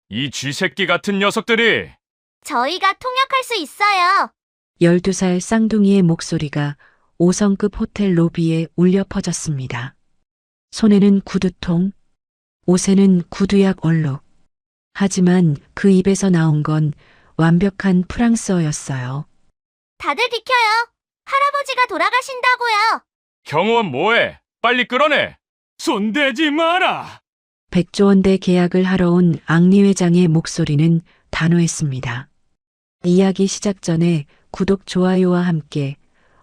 이 쥐새끼 같은 녀석들이! 저희가 통역할 수 있어요. 12살 쌍둥이의 목소리가 5성급 호텔 로비에 울려 퍼졌습니다. 손에는 구두통, 옷에는 구두약 얼룩. 하지만 그 입에서 나온 건 완벽한 프랑스어였어요. 다들 비켜요. 할아버지가 돌아가신다고요. 경호원 뭐해? 빨리 끌어내! 손대지 마라! 백조원대 계약을 하러 온 앙리 회장의 목소리는 단호했습니다. 이야기 시작 전에 구독, 좋아요와 함께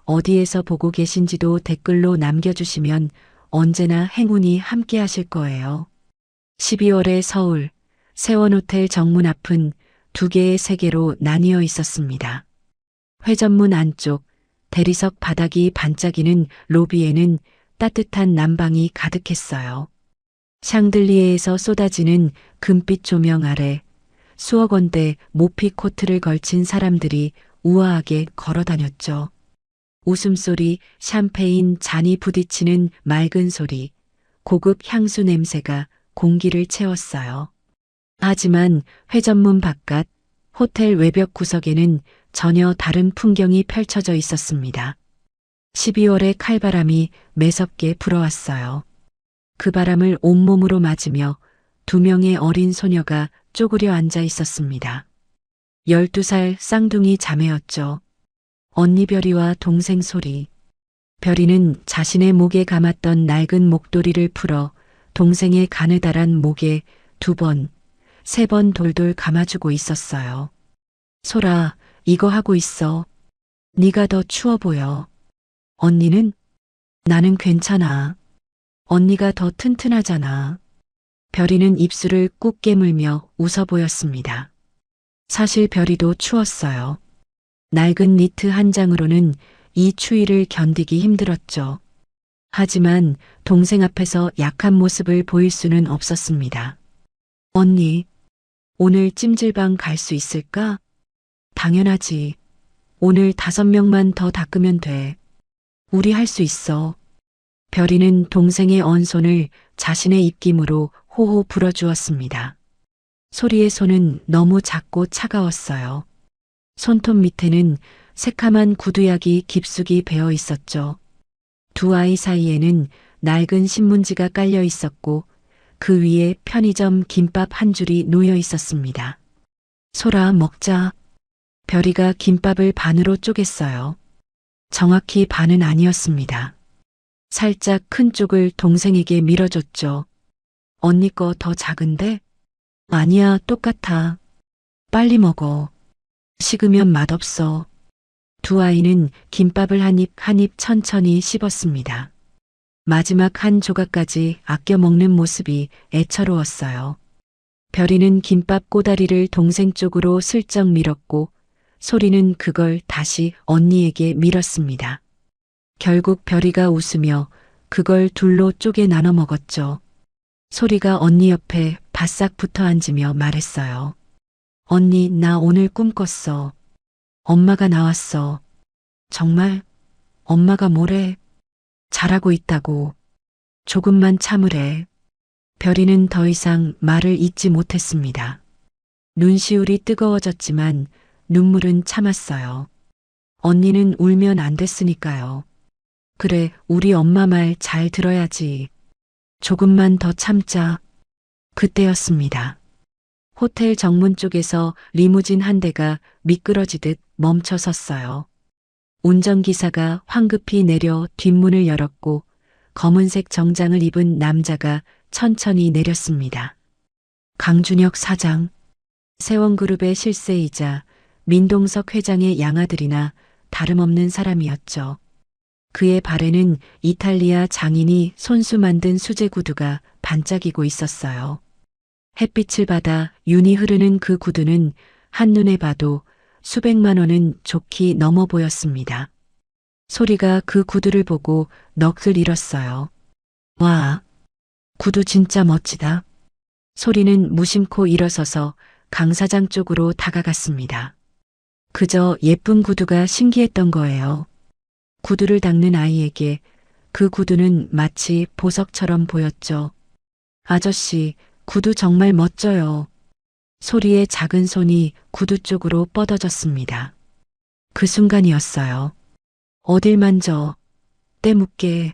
어디에서 보고 계신지도 댓글로 남겨주시면 언제나 행운이 함께 하실 거예요. 12월의 서울, 세원호텔 정문 앞은 두 개의 세계로 나뉘어 있었습니다. 회전문 안쪽, 대리석 바닥이 반짝이는 로비에는 따뜻한 난방이 가득했어요. 샹들리에에서 쏟아지는 금빛 조명 아래 수억 원대 모피 코트를 걸친 사람들이 우아하게 걸어 다녔죠. 웃음소리, 샴페인 잔이 부딪히는 맑은 소리, 고급 향수 냄새가 공기를 채웠어요. 하지만 회전문 바깥 호텔 외벽 구석에는 전혀 다른 풍경이 펼쳐져 있었습니다. 12월의 칼바람이 매섭게 불어왔어요. 그 바람을 온몸으로 맞으며 두 명의 어린 소녀가 쪼그려 앉아 있었습니다. 12살 쌍둥이 자매였죠. 언니 별이와 동생 소리. 별이는 자신의 목에 감았던 낡은 목도리를 풀어 동생의 가느다란 목에 2번, 3번 돌돌 감아주고 있었어요. 소라, 이거 하고 있어. 네가 더 추워 보여. 언니는? 나는 괜찮아. 언니가 더 튼튼하잖아. 별이는 입술을 꾹 깨물며 웃어 보였습니다. 사실 별이도 추웠어요. 낡은 니트 한 장으로는 이 추위를 견디기 힘들었죠. 하지만 동생 앞에서 약한 모습을 보일 수는 없었습니다. 언니, 오늘 찜질방 갈 수 있을까? 당연하지. 오늘 5명만 더 닦으면 돼. 우리 할 수 있어. 별이는 동생의 언 손을 자신의 입김으로 호호 불어주었습니다. 소리의 손은 너무 작고 차가웠어요. 손톱 밑에는 새카만 구두약이 깊숙이 배어 있었죠. 두 아이 사이에는 낡은 신문지가 깔려 있었고 그 위에 편의점 김밥 한 줄이 놓여 있었습니다. 소라, 먹자. 별이가 김밥을 반으로 쪼갰어요. 정확히 반은 아니었습니다. 살짝 큰 쪽을 동생에게 밀어줬죠. 언니 거 더 작은데? 아니야, 똑같아. 빨리 먹어. 식으면 맛없어. 두 아이는 김밥을 한 입 한 입 천천히 씹었습니다. 마지막 한 조각까지 아껴 먹는 모습이 애처로웠어요. 별이는 김밥 꼬다리를 동생 쪽으로 슬쩍 밀었고 소리는 그걸 다시 언니에게 밀었습니다. 결국 별이가 웃으며 그걸 둘로 쪼개 나눠 먹었죠. 소리가 언니 옆에 바싹 붙어 앉으며 말했어요. 언니, 나 오늘 꿈 꿨어. 엄마가 나왔어. 정말? 엄마가 뭐래? 잘하고 있다고. 조금만 참으래. 별이는 더 이상 말을 잇지 못했습니다. 눈시울이 뜨거워졌지만 눈물은 참았어요. 언니는 울면 안 됐으니까요. 그래, 우리 엄마 말 잘 들어야지. 조금만 더 참자. 그때였습니다. 호텔 정문 쪽에서 리무진 한 대가 미끄러지듯 멈춰 섰어요. 운전기사가 황급히 내려 뒷문을 열었고 검은색 정장을 입은 남자가 천천히 내렸습니다. 강준혁 사장, 세원그룹의 실세이자 민동석 회장의 양아들이나 다름없는 사람이었죠. 그의 발에는 이탈리아 장인이 손수 만든 수제 구두가 반짝이고 있었어요. 햇빛을 받아 윤이 흐르는 그 구두는 한눈에 봐도 수백만 원은 좋게 넘어 보였습니다. 소리가 그 구두를 보고 넋을 잃었어요. 와, 구두 진짜 멋지다. 소리는 무심코 일어서서 강 사장 쪽으로 다가갔습니다. 그저 예쁜 구두가 신기했던 거예요. 구두를 닦는 아이에게 그 구두는 마치 보석처럼 보였죠. 아저씨, 구두 정말 멋져요. 소리에 작은 손이 구두 쪽으로 뻗어졌습니다. 그 순간이었어요. 어딜 만져, 때묻게.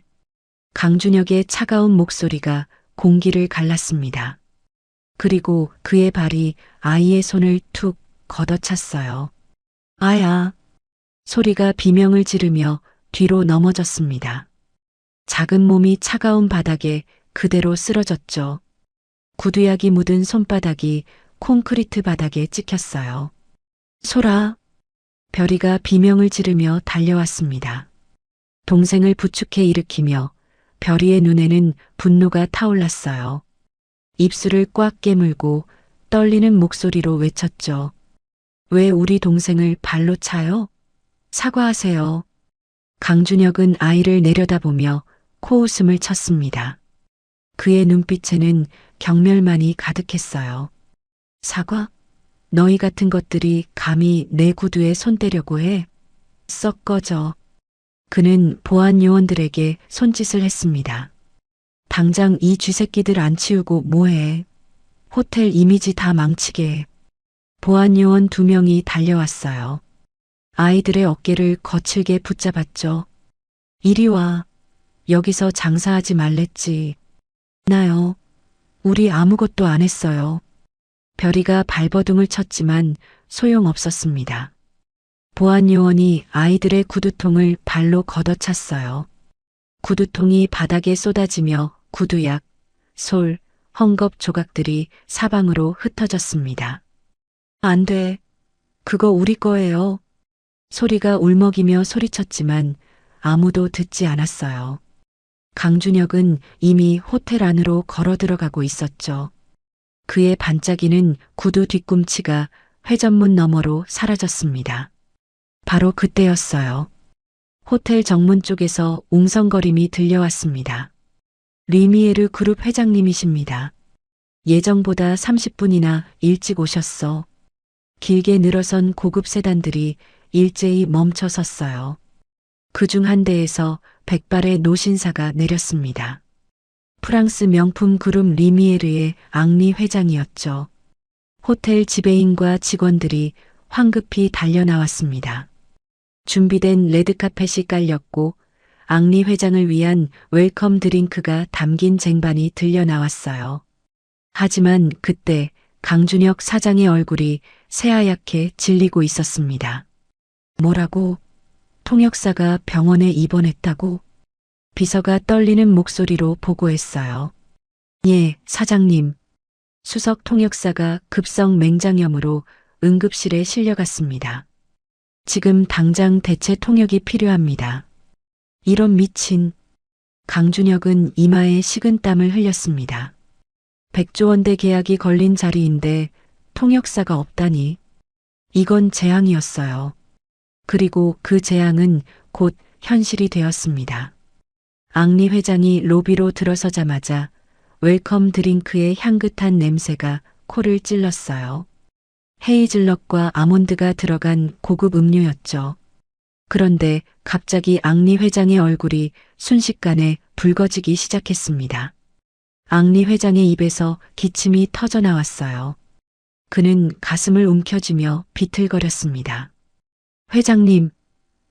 강준혁의 차가운 목소리가 공기를 갈랐습니다. 그리고 그의 발이 아이의 손을 툭 걷어찼어요. 아야. 소리가 비명을 지르며 뒤로 넘어졌습니다. 작은 몸이 차가운 바닥에 그대로 쓰러졌죠. 구두약이 묻은 손바닥이 콘크리트 바닥에 찍혔어요. 소라. 별이가 비명을 지르며 달려왔습니다. 동생을 부축해 일으키며 별이의 눈에는 분노가 타올랐어요. 입술을 꽉 깨물고 떨리는 목소리로 외쳤죠. 왜 우리 동생을 발로 차요? 사과하세요. 강준혁은 아이를 내려다보며 코웃음을 쳤습니다. 그의 눈빛에는 경멸만이 가득했어요. 사과? 너희 같은 것들이 감히 내 구두에 손 대려고 해? 썩 꺼져. 그는 보안 요원들에게 손짓을 했습니다. 당장 이 쥐새끼들 안 치우고 뭐해? 호텔 이미지 다 망치게 해. 보안 요원 2명이 달려왔어요. 아이들의 어깨를 거칠게 붙잡았죠. 이리 와. 여기서 장사하지 말랬지. 나요. 우리 아무것도 안 했어요. 별이가 발버둥을 쳤지만 소용없었습니다. 보안 요원이 아이들의 구두통을 발로 걷어찼어요. 구두통이 바닥에 쏟아지며 구두약, 솔, 헝겊 조각들이 사방으로 흩어졌습니다. 안 돼. 그거 우리 거예요. 소리가 울먹이며 소리쳤지만 아무도 듣지 않았어요. 강준혁은 이미 호텔 안으로 걸어 들어가고 있었죠. 그의 반짝이는 구두 뒤꿈치가 회전문 너머로 사라졌습니다. 바로 그때였어요. 호텔 정문 쪽에서 웅성거림이 들려왔습니다. 리미에르 그룹 회장님이십니다. 예정보다 30분이나 일찍 오셨어. 길게 늘어선 고급 세단들이 일제히 멈춰 섰어요. 그중 한 대에서 백발의 노신사가 내렸습니다. 프랑스 명품 그룹 리미에르의 앙리 회장이었죠. 호텔 지배인과 직원들이 황급히 달려나왔습니다. 준비된 레드카펫이 깔렸고 앙리 회장을 위한 웰컴 드링크가 담긴 쟁반이 들려나왔어요. 하지만 그때 강준혁 사장의 얼굴이 새하얗게 질리고 있었습니다. 뭐라고? 통역사가 병원에 입원했다고? 비서가 떨리는 목소리로 보고했어요. 예, 사장님. 수석 통역사가 급성 맹장염으로 응급실에 실려갔습니다. 지금 당장 대체 통역이 필요합니다. 이런 미친. 강준혁은 이마에 식은땀을 흘렸습니다. 100조 원대 계약이 걸린 자리인데 통역사가 없다니. 이건 재앙이었어요. 그리고 그 재앙은 곧 현실이 되었습니다. 앙리 회장이 로비로 들어서자마자 웰컴 드링크의 향긋한 냄새가 코를 찔렀어요. 헤이즐넛과 아몬드가 들어간 고급 음료였죠. 그런데 갑자기 앙리 회장의 얼굴이 순식간에 붉어지기 시작했습니다. 앙리 회장의 입에서 기침이 터져 나왔어요. 그는 가슴을 움켜쥐며 비틀거렸습니다. 회장님,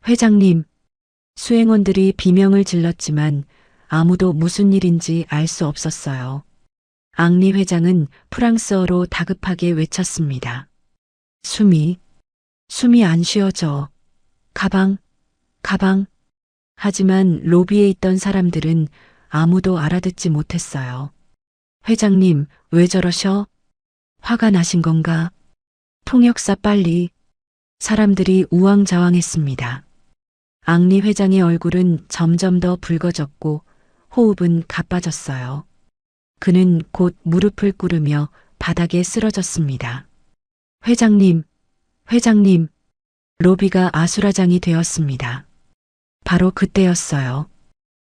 회장님. 수행원들이 비명을 질렀지만 아무도 무슨 일인지 알 수 없었어요. 앙리 회장은 프랑스어로 다급하게 외쳤습니다. 숨이 안 쉬어져. 가방. 하지만 로비에 있던 사람들은 아무도 알아듣지 못했어요. 회장님, 왜 저러셔? 화가 나신 건가? 통역사 빨리. 사람들이 우왕좌왕했습니다. 앙리 회장의 얼굴은 점점 더 붉어졌고 호흡은 가빠졌어요. 그는 곧 무릎을 꿇으며 바닥에 쓰러졌습니다. 회장님. 로비가 아수라장이 되었습니다. 바로 그때였어요.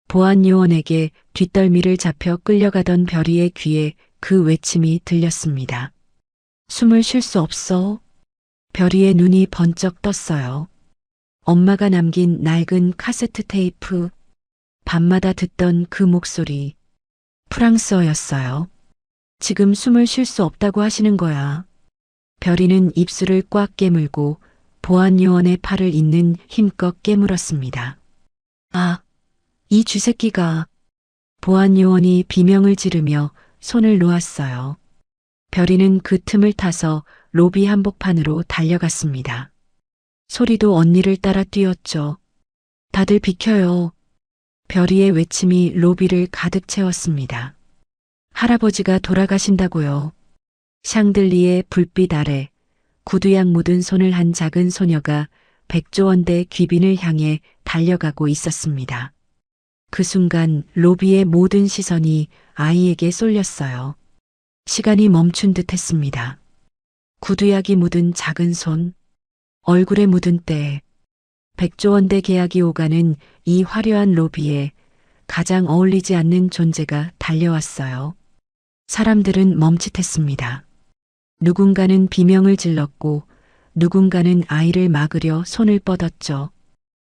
보안 요원에게 뒷덜미를 잡혀 끌려가던 별이의 귀에 그 외침이 들렸습니다. 숨을 쉴 수 없어. 별이의 눈이 번쩍 떴어요. 엄마가 남긴 낡은 카세트 테이프, 밤마다 듣던 그 목소리, 프랑스어였어요. 지금 숨을 쉴 수 없다고 하시는 거야. 별이는 입술을 꽉 깨물고 보안 요원의 팔을 잇는 힘껏 깨물었습니다. 아, 이 쥐새끼가. 보안 요원이 비명을 지르며 손을 놓았어요. 별이는 그 틈을 타서 로비 한복판으로 달려갔습니다. 소리도 언니를 따라 뛰었죠. 다들 비켜요. 별이의 외침이 로비를 가득 채웠습니다. 할아버지가 돌아가신다고요. 샹들리의 불빛 아래 구두약 묻은 손을 한 작은 소녀가 백조원대 귀빈을 향해 달려가고 있었습니다. 그 순간 로비의 모든 시선이 아이에게 쏠렸어요. 시간이 멈춘 듯 했습니다. 구두약이 묻은 작은 손, 얼굴에 묻은 때, 백조원대 계약이 오가는 이 화려한 로비에 가장 어울리지 않는 존재가 달려왔어요. 사람들은 멈칫했습니다. 누군가는 비명을 질렀고 누군가는 아이를 막으려 손을 뻗었죠.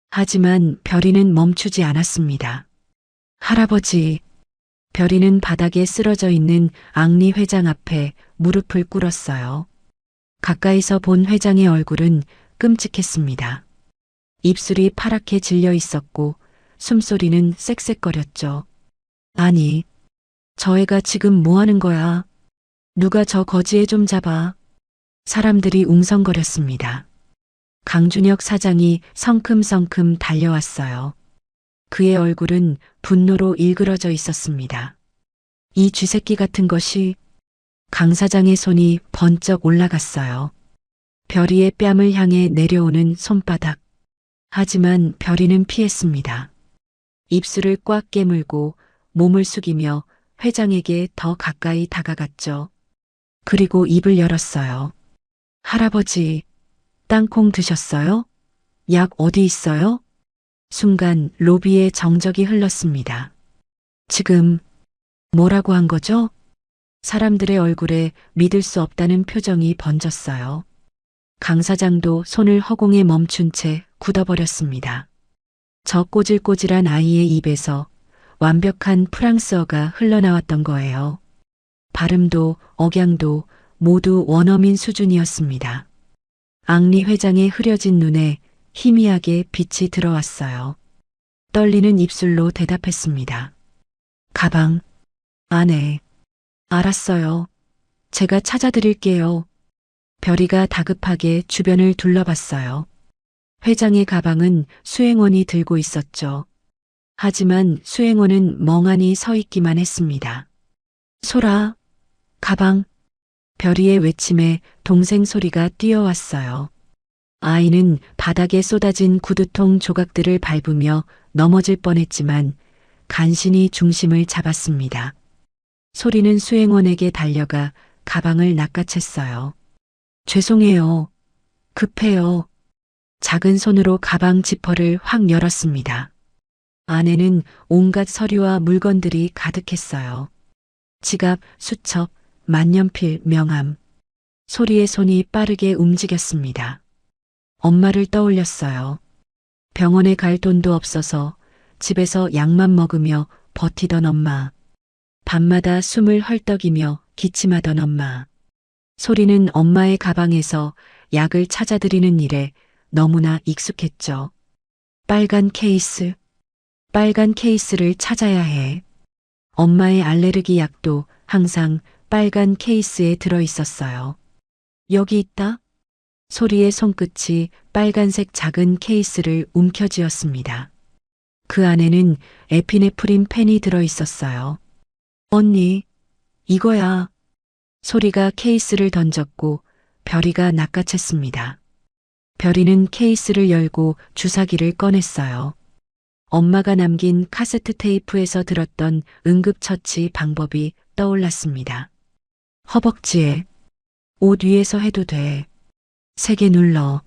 하지만 별이는 멈추지 않았습니다. 할아버지. 별이는 바닥에 쓰러져 있는 앙리 회장 앞에 무릎을 꿇었어요. 가까이서 본 회장의 얼굴은 끔찍했습니다. 입술이 파랗게 질려 있었고 숨소리는 쌕쌕거렸죠. 아니, 저 애가 지금 뭐 하는 거야? 누가 저 거지애 좀 잡아. 사람들이 웅성거렸습니다. 강준혁 사장이 성큼성큼 달려왔어요. 그의 얼굴은 분노로 일그러져 있었습니다. 이 쥐새끼 같은 것이. 강 사장의 손이 번쩍 올라갔어요. 별이의 뺨을 향해 내려오는 손바닥. 하지만 별이는 피했습니다. 입술을 꽉 깨물고 몸을 숙이며 회장에게 더 가까이 다가갔죠. 그리고 입을 열었어요. 할아버지, 땅콩 드셨어요? 약 어디 있어요? 순간 로비에 정적이 흘렀습니다. 지금 뭐라고 한 거죠? 사람들의 얼굴에 믿을 수 없다는 표정이 번졌어요. 강 사장도 손을 허공에 멈춘 채 굳어버렸습니다. 저 꼬질꼬질한 아이의 입에서 완벽한 프랑스어가 흘러나왔던 거예요. 발음도 억양도 모두 원어민 수준이었습니다. 앙리 회장의 흐려진 눈에 희미하게 빛이 들어왔어요. 떨리는 입술로 대답했습니다. 가방 안에. 알았어요. 제가 찾아드릴게요. 별이가 다급하게 주변을 둘러봤어요. 회장의 가방은 수행원이 들고 있었죠. 하지만 수행원은 멍하니 서 있기만 했습니다. 소라, 가방. 별이의 외침에 동생 소리가 뛰어왔어요. 아이는 바닥에 쏟아진 구두통 조각들을 밟으며 넘어질 뻔했지만 간신히 중심을 잡았습니다. 소리는 수행원에게 달려가 가방을 낚아챘어요. 죄송해요. 급해요. 작은 손으로 가방 지퍼를 확 열었습니다. 안에는 온갖 서류와 물건들이 가득했어요. 지갑, 수첩, 만년필, 명함. 소리의 손이 빠르게 움직였습니다. 엄마를 떠올렸어요. 병원에 갈 돈도 없어서 집에서 약만 먹으며 버티던 엄마. 밤마다 숨을 헐떡이며 기침하던 엄마. 소리는 엄마의 가방에서 약을 찾아드리는 일에 너무나 익숙했죠. 빨간 케이스. 빨간 케이스를 찾아야 해. 엄마의 알레르기 약도 항상 빨간 케이스에 들어 있었어요. 여기 있다. 소리의 손끝이 빨간색 작은 케이스를 움켜쥐었습니다. 그 안에는 에피네프린 펜이 들어 있었어요. 언니, 이거야. 소리가 케이스를 던졌고 별이가 낚아챘습니다. 별이는 케이스를 열고 주사기를 꺼냈어요. 엄마가 남긴 카세트 테이프에서 들었던 응급처치 방법이 떠올랐습니다. 허벅지에, 옷 위에서 해도 돼. 세게 눌러.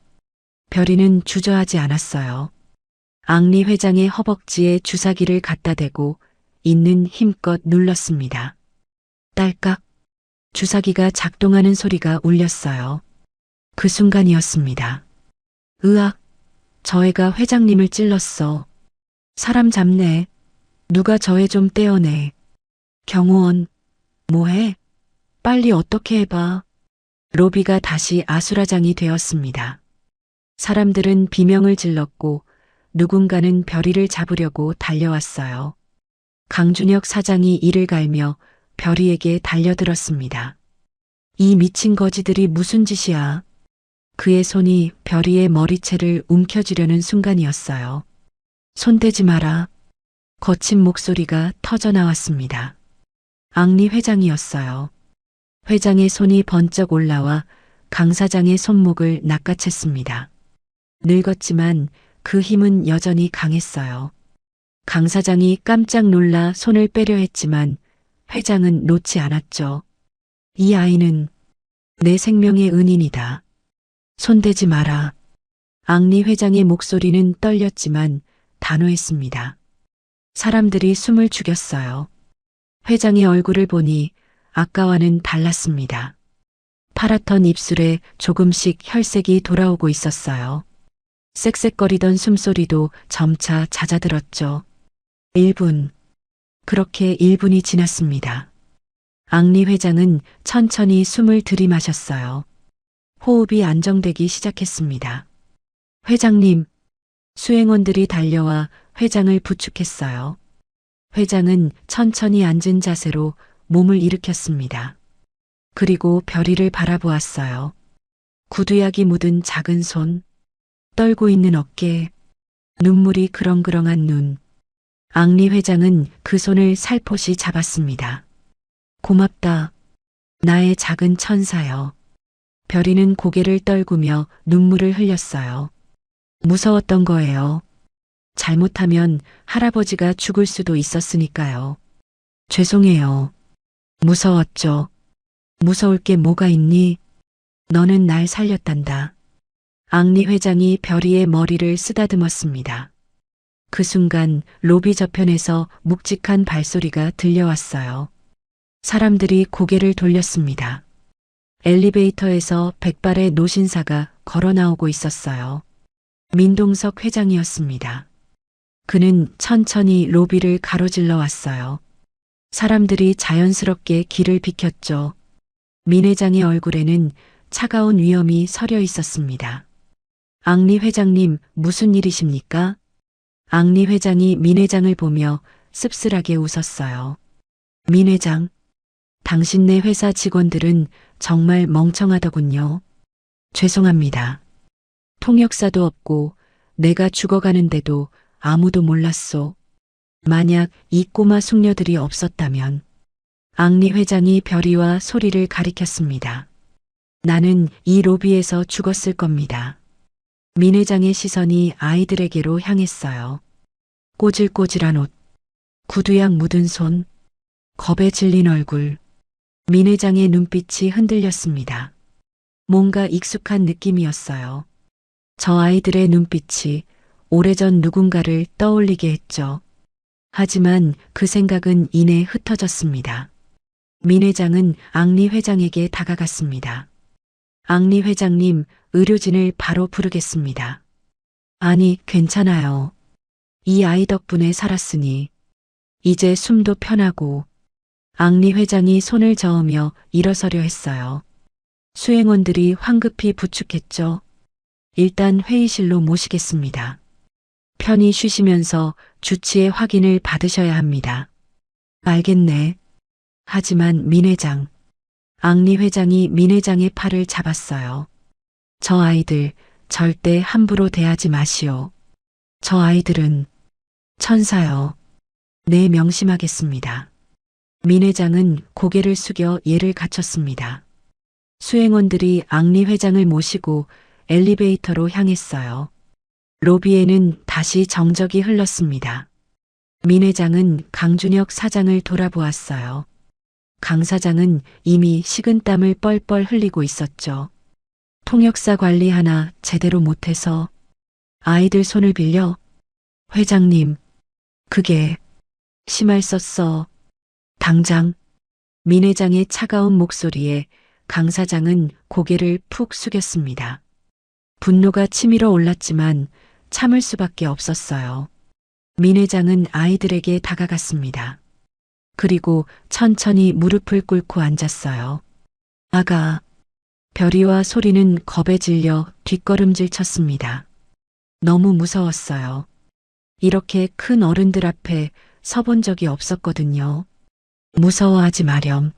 별이는 주저하지 않았어요. 앙리 회장의 허벅지에 주사기를 갖다 대고 있는 힘껏 눌렀습니다. 딸깍. 주사기가 작동하는 소리가 울렸어요. 그 순간이었습니다. 으악, 저 애가 회장님을 찔렀어. 사람 잡네. 누가 저 애 좀 떼어내. 경호원, 뭐해? 빨리 어떻게 해봐. 로비가 다시 아수라장이 되었습니다. 사람들은 비명을 질렀고 누군가는 별이를 잡으려고 달려왔어요. 강준혁 사장이 이를 갈며 별이에게 달려들었습니다. 이 미친 거지들이 무슨 짓이야? 그의 손이 별이의 머리채를 움켜쥐려는 순간이었어요. 손대지 마라. 거친 목소리가 터져나왔습니다. 앙리 회장이었어요. 회장의 손이 번쩍 올라와 강 사장의 손목을 낚아챘습니다. 늙었지만 그 힘은 여전히 강했어요. 강 사장이 깜짝 놀라 손을 빼려 했지만 회장은 놓지 않았죠. 이 아이는 내 생명의 은인이다. 손대지 마라. 앙리 회장의 목소리는 떨렸지만 단호했습니다. 사람들이 숨을 죽였어요. 회장의 얼굴을 보니 아까와는 달랐습니다. 파랗던 입술에 조금씩 혈색이 돌아오고 있었어요. 쌕쌕거리던 숨소리도 점차 잦아들었죠. 1분. 그렇게 1분이 지났습니다. 앙리 회장은 천천히 숨을 들이마셨어요. 호흡이 안정되기 시작했습니다. 회장님, 수행원들이 달려와 회장을 부축했어요. 회장은 천천히 앉은 자세로 몸을 일으켰습니다. 그리고 별이를 바라보았어요. 구두약이 묻은 작은 손, 떨고 있는 어깨, 눈물이 그렁그렁한 눈. 앙리 회장은 그 손을 살포시 잡았습니다. 고맙다. 나의 작은 천사여. 별이는 고개를 떨구며 눈물을 흘렸어요. 무서웠던 거예요. 잘못하면 할아버지가 죽을 수도 있었으니까요. 죄송해요. 무서웠죠. 무서울 게 뭐가 있니? 너는 날 살렸단다. 앙리 회장이 별이의 머리를 쓰다듬었습니다. 그 순간 로비 저편에서 묵직한 발소리가 들려왔어요. 사람들이 고개를 돌렸습니다. 엘리베이터에서 백발의 노신사가 걸어 나오고 있었어요. 민동석 회장이었습니다. 그는 천천히 로비를 가로질러 왔어요. 사람들이 자연스럽게 길을 비켰죠. 민 회장의 얼굴에는 차가운 위험이 서려 있었습니다. 앙리 회장님, 무슨 일이십니까? 앙리 회장이 민 회장을 보며 씁쓸하게 웃었어요. 민 회장, 당신네 회사 직원들은 정말 멍청하더군요. 죄송합니다. 통역사도 없고 내가 죽어가는데도 아무도 몰랐소. 만약 이 꼬마 숙녀들이 없었다면. 앙리 회장이 별이와 소리를 가리켰습니다. 나는 이 로비에서 죽었을 겁니다. 민 회장의 시선이 아이들에게로 향했어요. 꼬질꼬질한 옷, 구두약 묻은 손, 겁에 질린 얼굴. 민 회장의 눈빛이 흔들렸습니다. 뭔가 익숙한 느낌이었어요. 저 아이들의 눈빛이 오래전 누군가를 떠올리게 했죠. 하지만 그 생각은 이내 흩어졌습니다. 민 회장은 앙리 회장에게 다가갔습니다. 앙리 회장님, 의료진을 바로 부르겠습니다. 아니, 괜찮아요. 이 아이 덕분에 살았으니 이제 숨도 편하고. 앙리 회장이 손을 저으며 일어서려 했어요. 수행원들이 황급히 부축했죠. 일단 회의실로 모시겠습니다. 편히 쉬시면서 주치의 확인을 받으셔야 합니다. 알겠네. 하지만 민 회장. 앙리 회장이 민 회장의 팔을 잡았어요. 저 아이들 절대 함부로 대하지 마시오. 저 아이들은 천사요. 네, 명심하겠습니다. 민 회장은 고개를 숙여 예를 갖췄습니다. 수행원들이 앙리 회장을 모시고 엘리베이터로 향했어요. 로비에는 다시 정적이 흘렀습니다. 민 회장은 강준혁 사장을 돌아보았어요. 강 사장은 이미 식은땀을 뻘뻘 흘리고 있었죠. 통역사 관리 하나 제대로 못해서 아이들 손을 빌려. 회장님, 그게 심할 썼어. 당장. 민 회장의 차가운 목소리에 강 사장은 고개를 푹 숙였습니다. 분노가 치밀어 올랐지만 참을 수밖에 없었어요. 민 회장은 아이들에게 다가갔습니다. 그리고 천천히 무릎을 꿇고 앉았어요. 아가, 별이와 소리는 겁에 질려 뒷걸음질 쳤습니다. 너무 무서웠어요. 이렇게 큰 어른들 앞에 서본 적이 없었거든요. 무서워하지 마렴.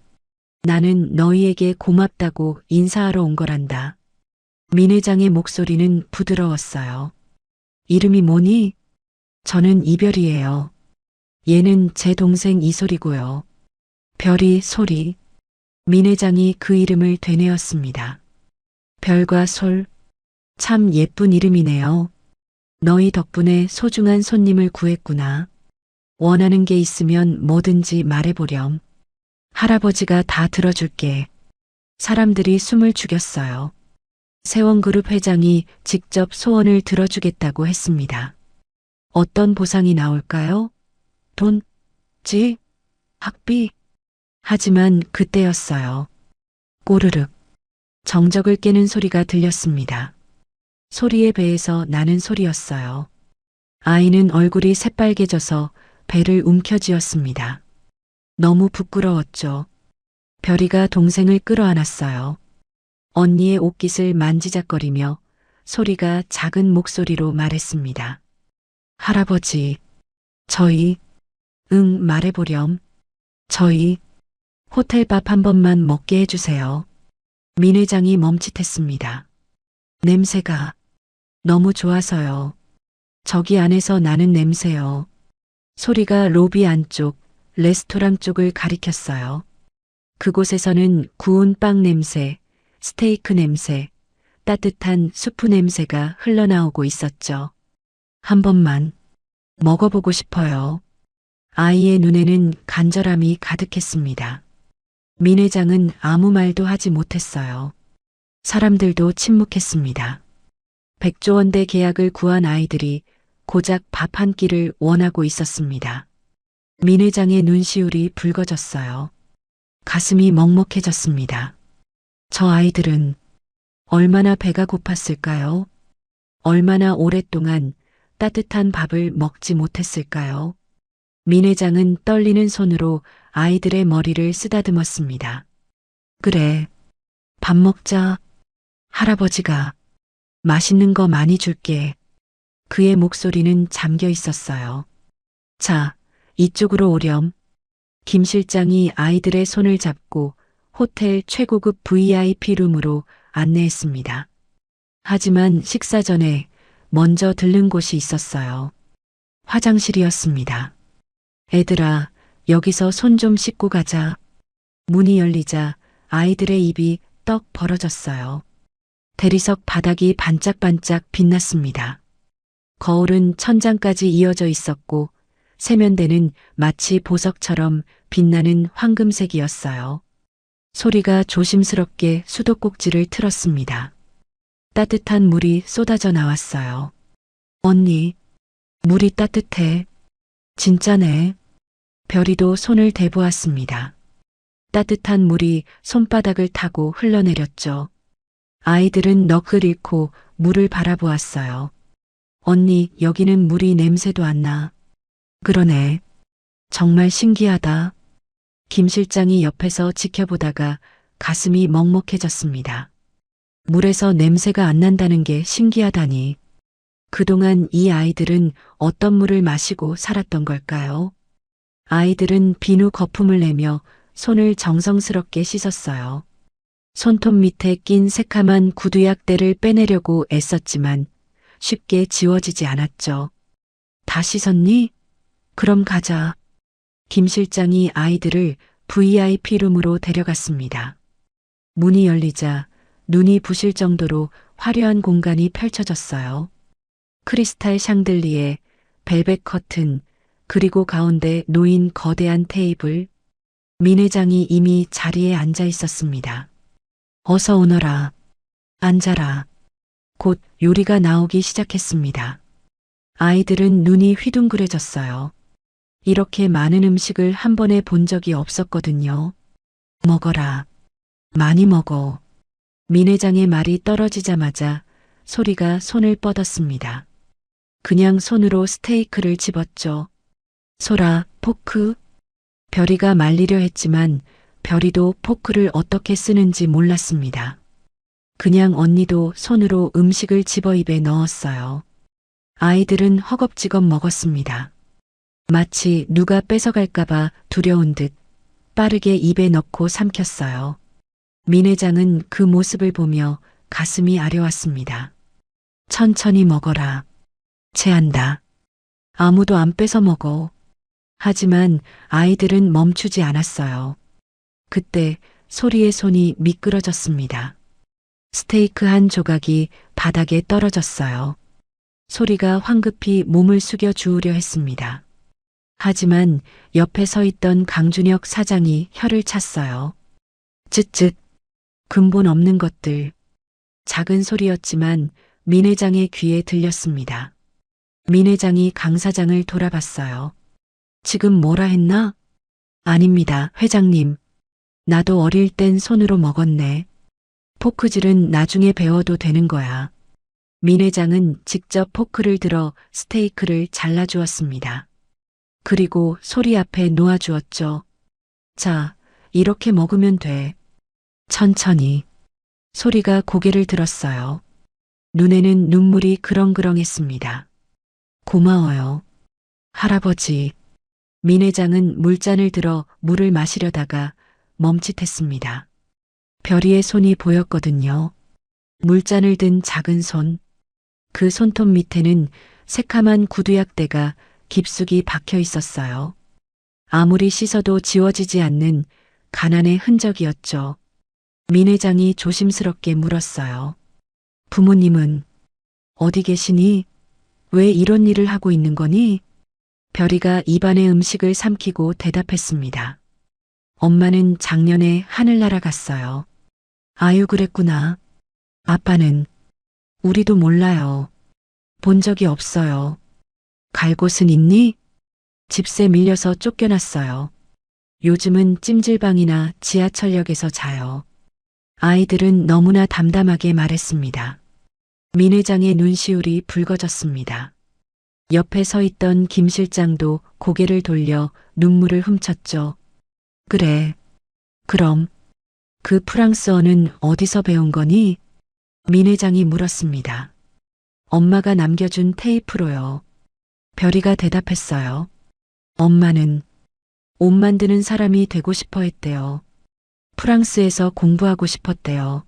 나는 너희에게 고맙다고 인사하러 온 거란다. 민 회장의 목소리는 부드러웠어요. 이름이 뭐니? 저는 이별이에요. 얘는 제 동생 이소리고요. 별이 소리. 민 회장이 그 이름을 되뇌었습니다. 별과 솔. 참 예쁜 이름이네요. 너희 덕분에 소중한 손님을 구했구나. 원하는 게 있으면 뭐든지 말해보렴. 할아버지가 다 들어줄게. 사람들이 숨을 죽였어요. 세원그룹 회장이 직접 소원을 들어주겠다고 했습니다. 어떤 보상이 나올까요? 돈, 집, 학비. 하지만 그때였어요. 꼬르륵. 정적을 깨는 소리가 들렸습니다. 소리의 배에서 나는 소리였어요. 아이는 얼굴이 새빨개져서 배를 움켜쥐었습니다. 너무 부끄러웠죠. 별이가 동생을 끌어안았어요. 언니의 옷깃을 만지작거리며 소리가 작은 목소리로 말했습니다. 할아버지, 저희, 응, 말해보렴. 저희, 호텔밥 한 번만 먹게 해주세요. 민 회장이 멈칫했습니다. 냄새가 너무 좋아서요. 저기 안에서 나는 냄새요. 소리가 로비 안쪽, 레스토랑 쪽을 가리켰어요. 그곳에서는 구운 빵 냄새, 스테이크 냄새, 따뜻한 수프 냄새가 흘러나오고 있었죠. 한 번만 먹어보고 싶어요. 아이의 눈에는 간절함이 가득했습니다. 민 회장은 아무 말도 하지 못했어요. 사람들도 침묵했습니다. 100조 원대 계약을 구한 아이들이 고작 밥 한 끼를 원하고 있었습니다. 민 회장의 눈시울이 붉어졌어요. 가슴이 먹먹해졌습니다. 저 아이들은 얼마나 배가 고팠을까요? 얼마나 오랫동안 따뜻한 밥을 먹지 못했을까요? 민 회장은 떨리는 손으로 아이들의 머리를 쓰다듬었습니다. 그래, 밥 먹자. 할아버지가 맛있는 거 많이 줄게. 그의 목소리는 잠겨 있었어요. 자, 이쪽으로 오렴. 김 실장이 아이들의 손을 잡고 호텔 최고급 VIP 룸으로 안내했습니다. 하지만 식사 전에 먼저 들른 곳이 있었어요. 화장실이었습니다. 애들아, 여기서 손 좀 씻고 가자. 문이 열리자 아이들의 입이 떡 벌어졌어요. 대리석 바닥이 반짝반짝 빛났습니다. 거울은 천장까지 이어져 있었고 세면대는 마치 보석처럼 빛나는 황금색이었어요. 소리가 조심스럽게 수도꼭지를 틀었습니다. 따뜻한 물이 쏟아져 나왔어요. 언니, 물이 따뜻해. 진짜네. 별이도 손을 대보았습니다. 따뜻한 물이 손바닥을 타고 흘러내렸죠. 아이들은 넋을 잃고 물을 바라보았어요. 언니, 여기는 물이 냄새도 안 나. 그러네. 정말 신기하다. 김 실장이 옆에서 지켜보다가 가슴이 먹먹해졌습니다. 물에서 냄새가 안 난다는 게 신기하다니. 그동안 이 아이들은 어떤 물을 마시고 살았던 걸까요? 아이들은 비누 거품을 내며 손을 정성스럽게 씻었어요. 손톱 밑에 낀 새카만 구두약대를 빼내려고 애썼지만 쉽게 지워지지 않았죠. 다 씻었니? 그럼 가자. 김 실장이 아이들을 VIP 룸으로 데려갔습니다. 문이 열리자 눈이 부실 정도로 화려한 공간이 펼쳐졌어요. 크리스탈 샹들리에, 벨벳 커튼, 그리고 가운데 놓인 거대한 테이블. 민 회장이 이미 자리에 앉아 있었습니다. 어서 오너라. 앉아라. 곧 요리가 나오기 시작했습니다. 아이들은 눈이 휘둥그레졌어요. 이렇게 많은 음식을 한 번에 본 적이 없었거든요. 먹어라. 많이 먹어. 민 회장의 말이 떨어지자마자 소리가 손을 뻗었습니다. 그냥 손으로 스테이크를 집었죠. 소라, 포크. 별이가 말리려 했지만 별이도 포크를 어떻게 쓰는지 몰랐습니다. 그냥 언니도 손으로 음식을 집어 입에 넣었어요. 아이들은 허겁지겁 먹었습니다. 마치 누가 뺏어갈까봐 두려운 듯 빠르게 입에 넣고 삼켰어요. 민 회장은 그 모습을 보며 가슴이 아려왔습니다. 천천히 먹어라. 체한다. 아무도 안 뺏어 먹어. 하지만 아이들은 멈추지 않았어요. 그때 소리의 손이 미끄러졌습니다. 스테이크 한 조각이 바닥에 떨어졌어요. 소리가 황급히 몸을 숙여 주우려 했습니다. 하지만 옆에 서 있던 강준혁 사장이 혀를 찼어요. 쯧쯧. 근본 없는 것들. 작은 소리였지만 민 회장의 귀에 들렸습니다. 민 회장이 강 사장을 돌아봤어요. 지금 뭐라 했나? 아닙니다, 회장님. 나도 어릴 땐 손으로 먹었네. 포크질은 나중에 배워도 되는 거야. 민 회장은 직접 포크를 들어 스테이크를 잘라주었습니다. 그리고 소리 앞에 놓아주었죠. 자, 이렇게 먹으면 돼. 천천히. 소리가 고개를 들었어요. 눈에는 눈물이 그렁그렁했습니다. 고마워요. 할아버지. 민 회장은 물잔을 들어 물을 마시려다가 멈칫했습니다. 별이의 손이 보였거든요. 물잔을 든 작은 손. 그 손톱 밑에는 새카만 구두약대가 깊숙이 박혀 있었어요. 아무리 씻어도 지워지지 않는 가난의 흔적이었죠. 민 회장이 조심스럽게 물었어요. 부모님은 어디 계시니? 왜 이런 일을 하고 있는 거니? 별이가 입안의 음식을 삼키고 대답했습니다. 엄마는 작년에 하늘나라 갔어요. 아유, 그랬구나. 아빠는? 우리도 몰라요. 본 적이 없어요. 갈 곳은 있니? 집세 밀려서 쫓겨났어요. 요즘은 찜질방이나 지하철역에서 자요. 아이들은 너무나 담담하게 말했습니다. 민 회장의 눈시울이 붉어졌습니다. 옆에 서 있던 김 실장도 고개를 돌려 눈물을 훔쳤죠. 그래. 그럼 그 프랑스어는 어디서 배운 거니? 민 회장이 물었습니다. 엄마가 남겨준 테이프로요. 별이가 대답했어요. 엄마는 옷 만드는 사람이 되고 싶어 했대요. 프랑스에서 공부하고 싶었대요.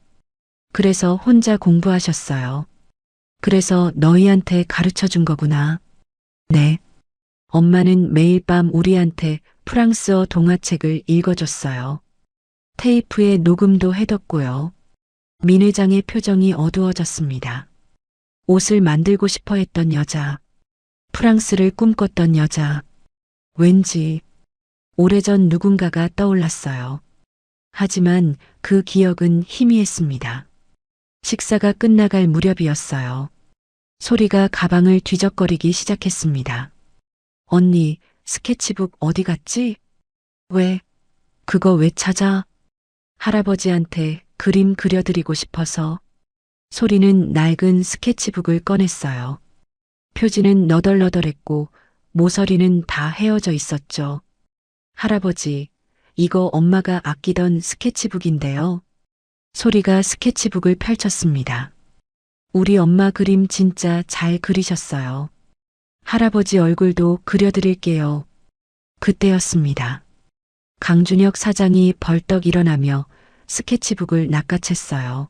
그래서 혼자 공부하셨어요. 그래서 너희한테 가르쳐 준 거구나. 네. 엄마는 매일 밤 우리한테 프랑스어 동화책을 읽어줬어요. 테이프에 녹음도 해뒀고요. 민 회장의 표정이 어두워졌습니다. 옷을 만들고 싶어 했던 여자. 프랑스를 꿈꿨던 여자. 왠지 오래전 누군가가 떠올랐어요. 하지만 그 기억은 희미했습니다. 식사가 끝나갈 무렵이었어요. 소리가 가방을 뒤적거리기 시작했습니다. 언니, 스케치북 어디 갔지? 왜? 그거 왜 찾아? 할아버지한테 그림 그려드리고 싶어서. 소리는 낡은 스케치북을 꺼냈어요. 표지는 너덜너덜했고 모서리는 다 헤어져 있었죠. 할아버지, 이거 엄마가 아끼던 스케치북인데요. 소리가 스케치북을 펼쳤습니다. 우리 엄마 그림 진짜 잘 그리셨어요. 할아버지 얼굴도 그려드릴게요. 그때였습니다. 강준혁 사장이 벌떡 일어나며 스케치북을 낚아챘어요.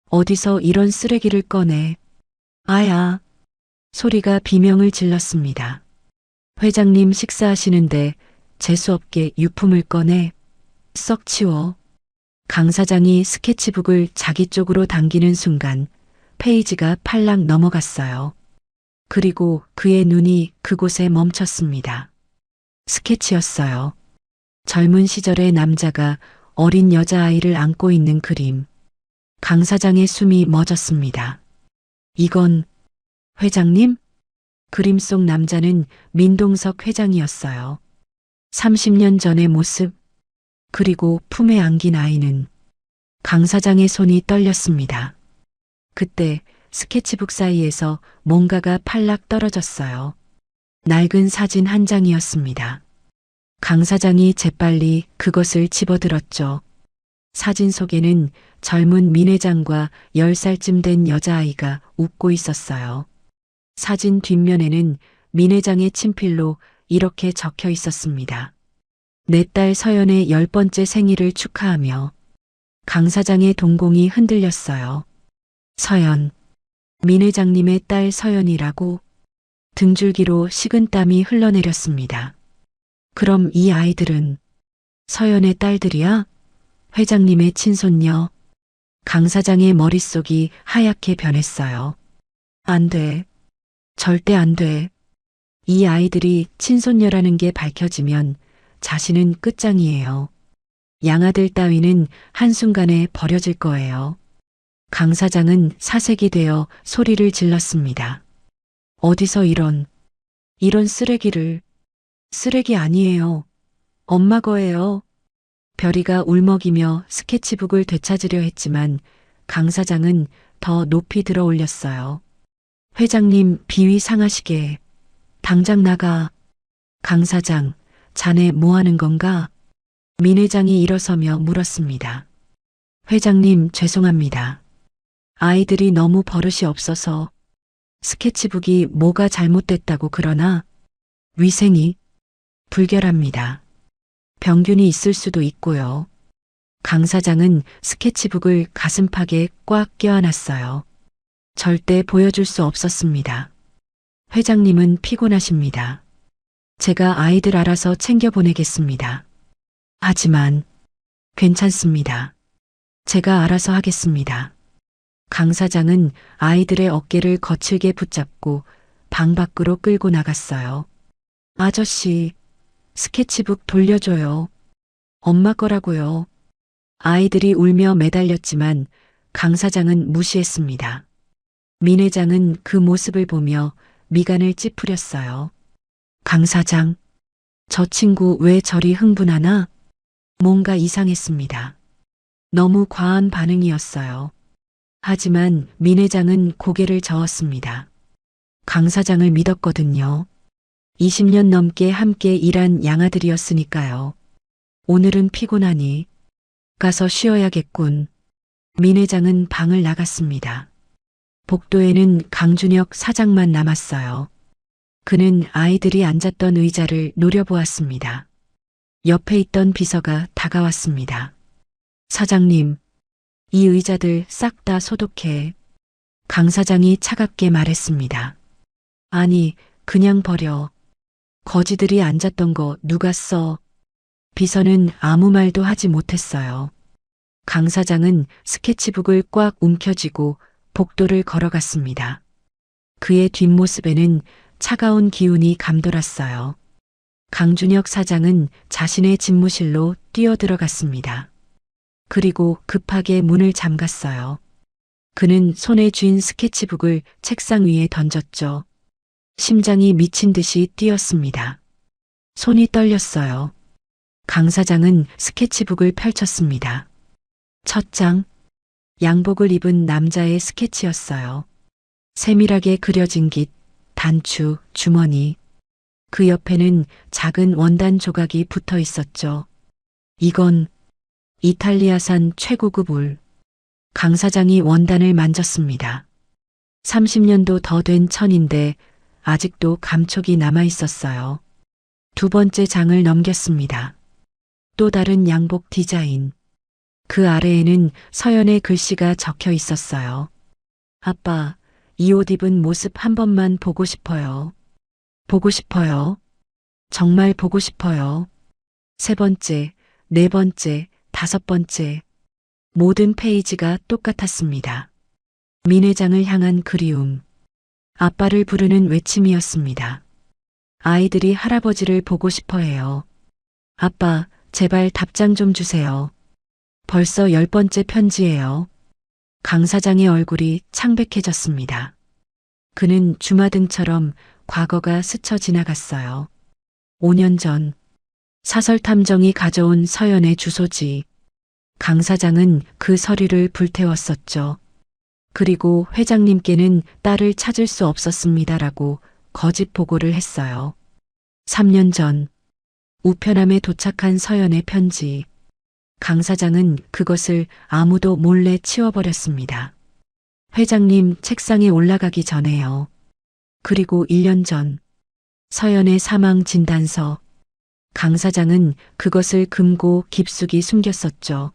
어디서 이런 쓰레기를 꺼내. 아야. 소리가 비명을 질렀습니다. 회장님 식사하시는데 재수없게 유품을 꺼내. 썩 치워. 강 사장이 스케치북을 자기 쪽으로 당기는 순간 페이지가 팔랑 넘어갔어요. 그리고 그의 눈이 그곳에 멈췄습니다. 스케치였어요. 젊은 시절의 남자가 어린 여자아이를 안고 있는 그림. 강 사장의 숨이 멎었습니다. 이건 회장님? 그림 속 남자는 민동석 회장이었어요. 30년 전의 모습, 그리고 품에 안긴 아이는. 강 사장의 손이 떨렸습니다. 그때 스케치북 사이에서 뭔가가 팔락 떨어졌어요. 낡은 사진 한 장이었습니다. 강 사장이 재빨리 그것을 집어들었죠. 사진 속에는 젊은 민 회장과 10살쯤 된 여자아이가 웃고 있었어요. 사진 뒷면에는 민 회장의 친필로 이렇게 적혀 있었습니다. 내 딸 서연의 10번째 생일을 축하하며. 강 사장의 동공이 흔들렸어요. 서연. 민 회장님의 딸 서연이라고. 등줄기로 식은땀이 흘러내렸습니다. 그럼 이 아이들은 서연의 딸들이야? 회장님의 친손녀. 강 사장의 머릿속이 하얗게 변했어요. 안 돼. 절대 안 돼. 이 아이들이 친손녀라는 게 밝혀지면 자신은 끝장이에요. 양아들 따위는 한순간에 버려질 거예요. 강 사장은 사색이 되어 소리를 질렀습니다. 어디서 이런 쓰레기를. 쓰레기 아니에요. 엄마 거예요. 별이가 울먹이며 스케치북을 되찾으려 했지만 강 사장은 더 높이 들어 올렸어요. 회장님 비위 상하시게. 당장 나가. 강 사장, 자네 뭐 하는 건가? 민 회장이 일어서며 물었습니다. 회장님 죄송합니다. 아이들이 너무 버릇이 없어서. 스케치북이 뭐가 잘못됐다고 그러나? 위생이 불결합니다. 병균이 있을 수도 있고요. 강 사장은 스케치북을 가슴팍에 꽉 껴안았어요. 절대 보여줄 수 없었습니다. 회장님은 피곤하십니다. 제가 아이들 알아서 챙겨보내겠습니다. 하지만 괜찮습니다. 제가 알아서 하겠습니다. 강 사장은 아이들의 어깨를 거칠게 붙잡고 방 밖으로 끌고 나갔어요. 아저씨, 스케치북 돌려줘요. 엄마 거라고요. 아이들이 울며 매달렸지만 강 사장은 무시했습니다. 민 회장은 그 모습을 보며 미간을 찌푸렸어요. 강 사장, 저 친구 왜 저리 흥분하나? 뭔가 이상했습니다. 너무 과한 반응이었어요. 하지만 민 회장은 고개를 저었습니다. 강 사장을 믿었거든요. 20년 넘게 함께 일한 양아들이었으니까요. 오늘은 피곤하니 가서 쉬어야겠군. 민 회장은 방을 나갔습니다. 복도에는 강준혁 사장만 남았어요. 그는 아이들이 앉았던 의자를 노려보았습니다. 옆에 있던 비서가 다가왔습니다. 사장님, 이 의자들 싹 다 소독해. 강 사장이 차갑게 말했습니다. 아니, 그냥 버려. 거지들이 앉았던 거 누가 써? 비서는 아무 말도 하지 못했어요. 강 사장은 스케치북을 꽉 움켜쥐고 복도를 걸어갔습니다. 그의 뒷모습에는 차가운 기운이 감돌았어요. 강준혁 사장은 자신의 집무실로 뛰어들어갔습니다. 그리고 급하게 문을 잠갔어요. 그는 손에 쥔 스케치북을 책상 위에 던졌죠. 심장이 미친 듯이 뛰었습니다. 손이 떨렸어요. 강 사장은 스케치북을 펼쳤습니다. 첫 장, 양복을 입은 남자의 스케치였어요. 세밀하게 그려진 깃, 단추, 주머니. 그 옆에는 작은 원단 조각이 붙어 있었죠. 이건 이탈리아산 최고급 울. 강 사장이 원단을 만졌습니다. 30년도 더 된 천인데 아직도 감촉이 남아 있었어요. 두 번째 장을 넘겼습니다. 또 다른 양복 디자인. 그 아래에는 서연의 글씨가 적혀 있었어요. 아빠, 이 옷 입은 모습 한 번만 보고 싶어요. 보고 싶어요. 정말 보고 싶어요. 세 번째, 네 번째, 다섯 번째. 모든 페이지가 똑같았습니다. 민 회장을 향한 그리움. 아빠를 부르는 외침이었습니다. 아이들이 할아버지를 보고 싶어 해요. 아빠, 제발 답장 좀 주세요. 벌써 10번째 편지예요. 강 사장의 얼굴이 창백해졌습니다. 그는 주마등처럼 과거가 스쳐 지나갔어요. 5년 전 사설탐정이 가져온 서연의 주소지. 강 사장은 그 서류를 불태웠었죠. 그리고 회장님께는 딸을 찾을 수 없었습니다라고 거짓 보고를 했어요. 3년 전 우편함에 도착한 서연의 편지. 강 사장은 그것을 아무도 몰래 치워버렸습니다. 회장님 책상에 올라가기 전에요. 그리고 1년 전 서연의 사망 진단서. 강 사장은 그것을 금고 깊숙이 숨겼었죠.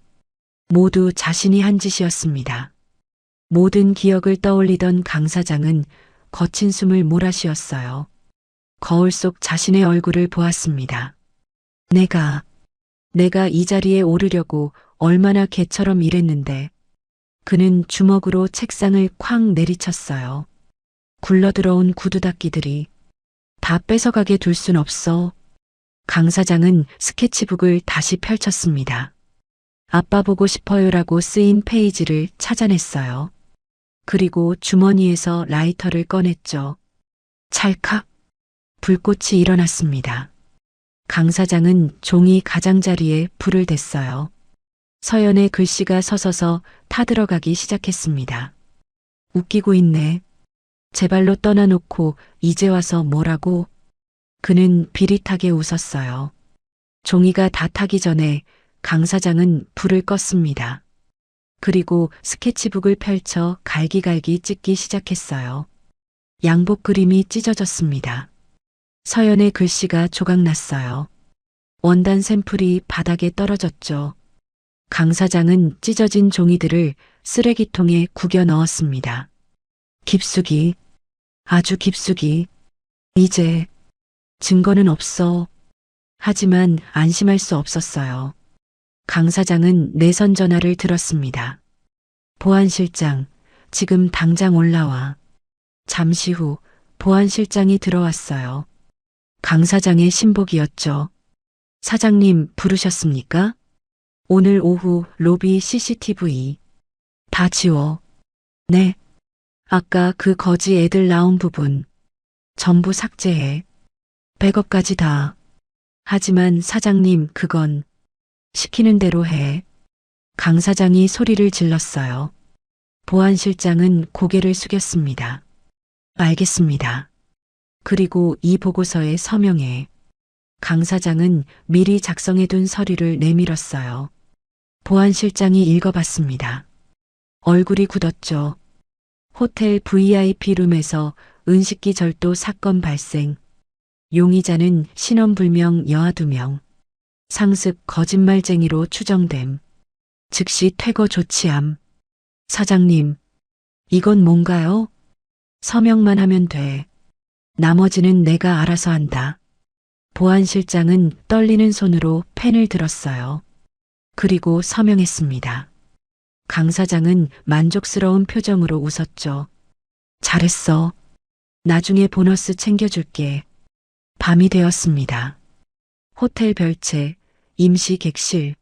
모두 자신이 한 짓이었습니다. 모든 기억을 떠올리던 강 사장은 거친 숨을 몰아쉬었어요. 거울 속 자신의 얼굴을 보았습니다. 내가 이 자리에 오르려고 얼마나 개처럼 일했는데. 그는 주먹으로 책상을 쾅 내리쳤어요. 굴러들어온 구두닦이들이 다 뺏어가게 둘 순 없어. 강 사장은 스케치북을 다시 펼쳤습니다. 아빠 보고 싶어요라고 쓰인 페이지를 찾아냈어요. 그리고 주머니에서 라이터를 꺼냈죠. 찰칵 불꽃이 일어났습니다. 강 사장은 종이 가장자리에 불을 댔어요. 서연의 글씨가 서서서 타들어가기 시작했습니다. 웃기고 있네. 제 발로 떠나놓고 이제 와서 뭐라고? 그는 비릿하게 웃었어요. 종이가 다 타기 전에 강 사장은 불을 껐습니다. 그리고 스케치북을 펼쳐 갈기갈기 찍기 시작했어요. 양복 그림이 찢어졌습니다. 서연의 글씨가 조각났어요. 원단 샘플이 바닥에 떨어졌죠. 강 사장은 찢어진 종이들을 쓰레기통에 구겨 넣었습니다. 깊숙이, 아주 깊숙이. 이제 증거는 없어. 하지만 안심할 수 없었어요. 강 사장은 내선 전화를 들었습니다. 보안실장, 지금 당장 올라와. 잠시 후 보안실장이 들어왔어요. 강 사장의 신복이었죠. 사장님 부르셨습니까? 오늘 오후 로비 CCTV 다 지워. 네. 아까 그 거지 애들 나온 부분 전부 삭제해. 백업까지 다. 하지만 사장님 그건 시키는 대로 해. 강 사장이 소리를 질렀어요. 보안실장은 고개를 숙였습니다. 알겠습니다. 그리고 이 보고서에 서명해. 강 사장은 미리 작성해둔 서류를 내밀었어요. 보안실장이 읽어봤습니다. 얼굴이 굳었죠. 호텔 VIP 룸에서 은식기 절도 사건 발생. 용의자는 신원불명 여아 2명. 상습 거짓말쟁이로 추정됨. 즉시 퇴거 조치함. 사장님, 이건 뭔가요? 서명만 하면 돼. 나머지는 내가 알아서 한다. 보안실장은 떨리는 손으로 펜을 들었어요. 그리고 서명했습니다. 강 사장은 만족스러운 표정으로 웃었죠. 잘했어. 나중에 보너스 챙겨줄게. 밤이 되었습니다. 호텔 별채, 임시 객실.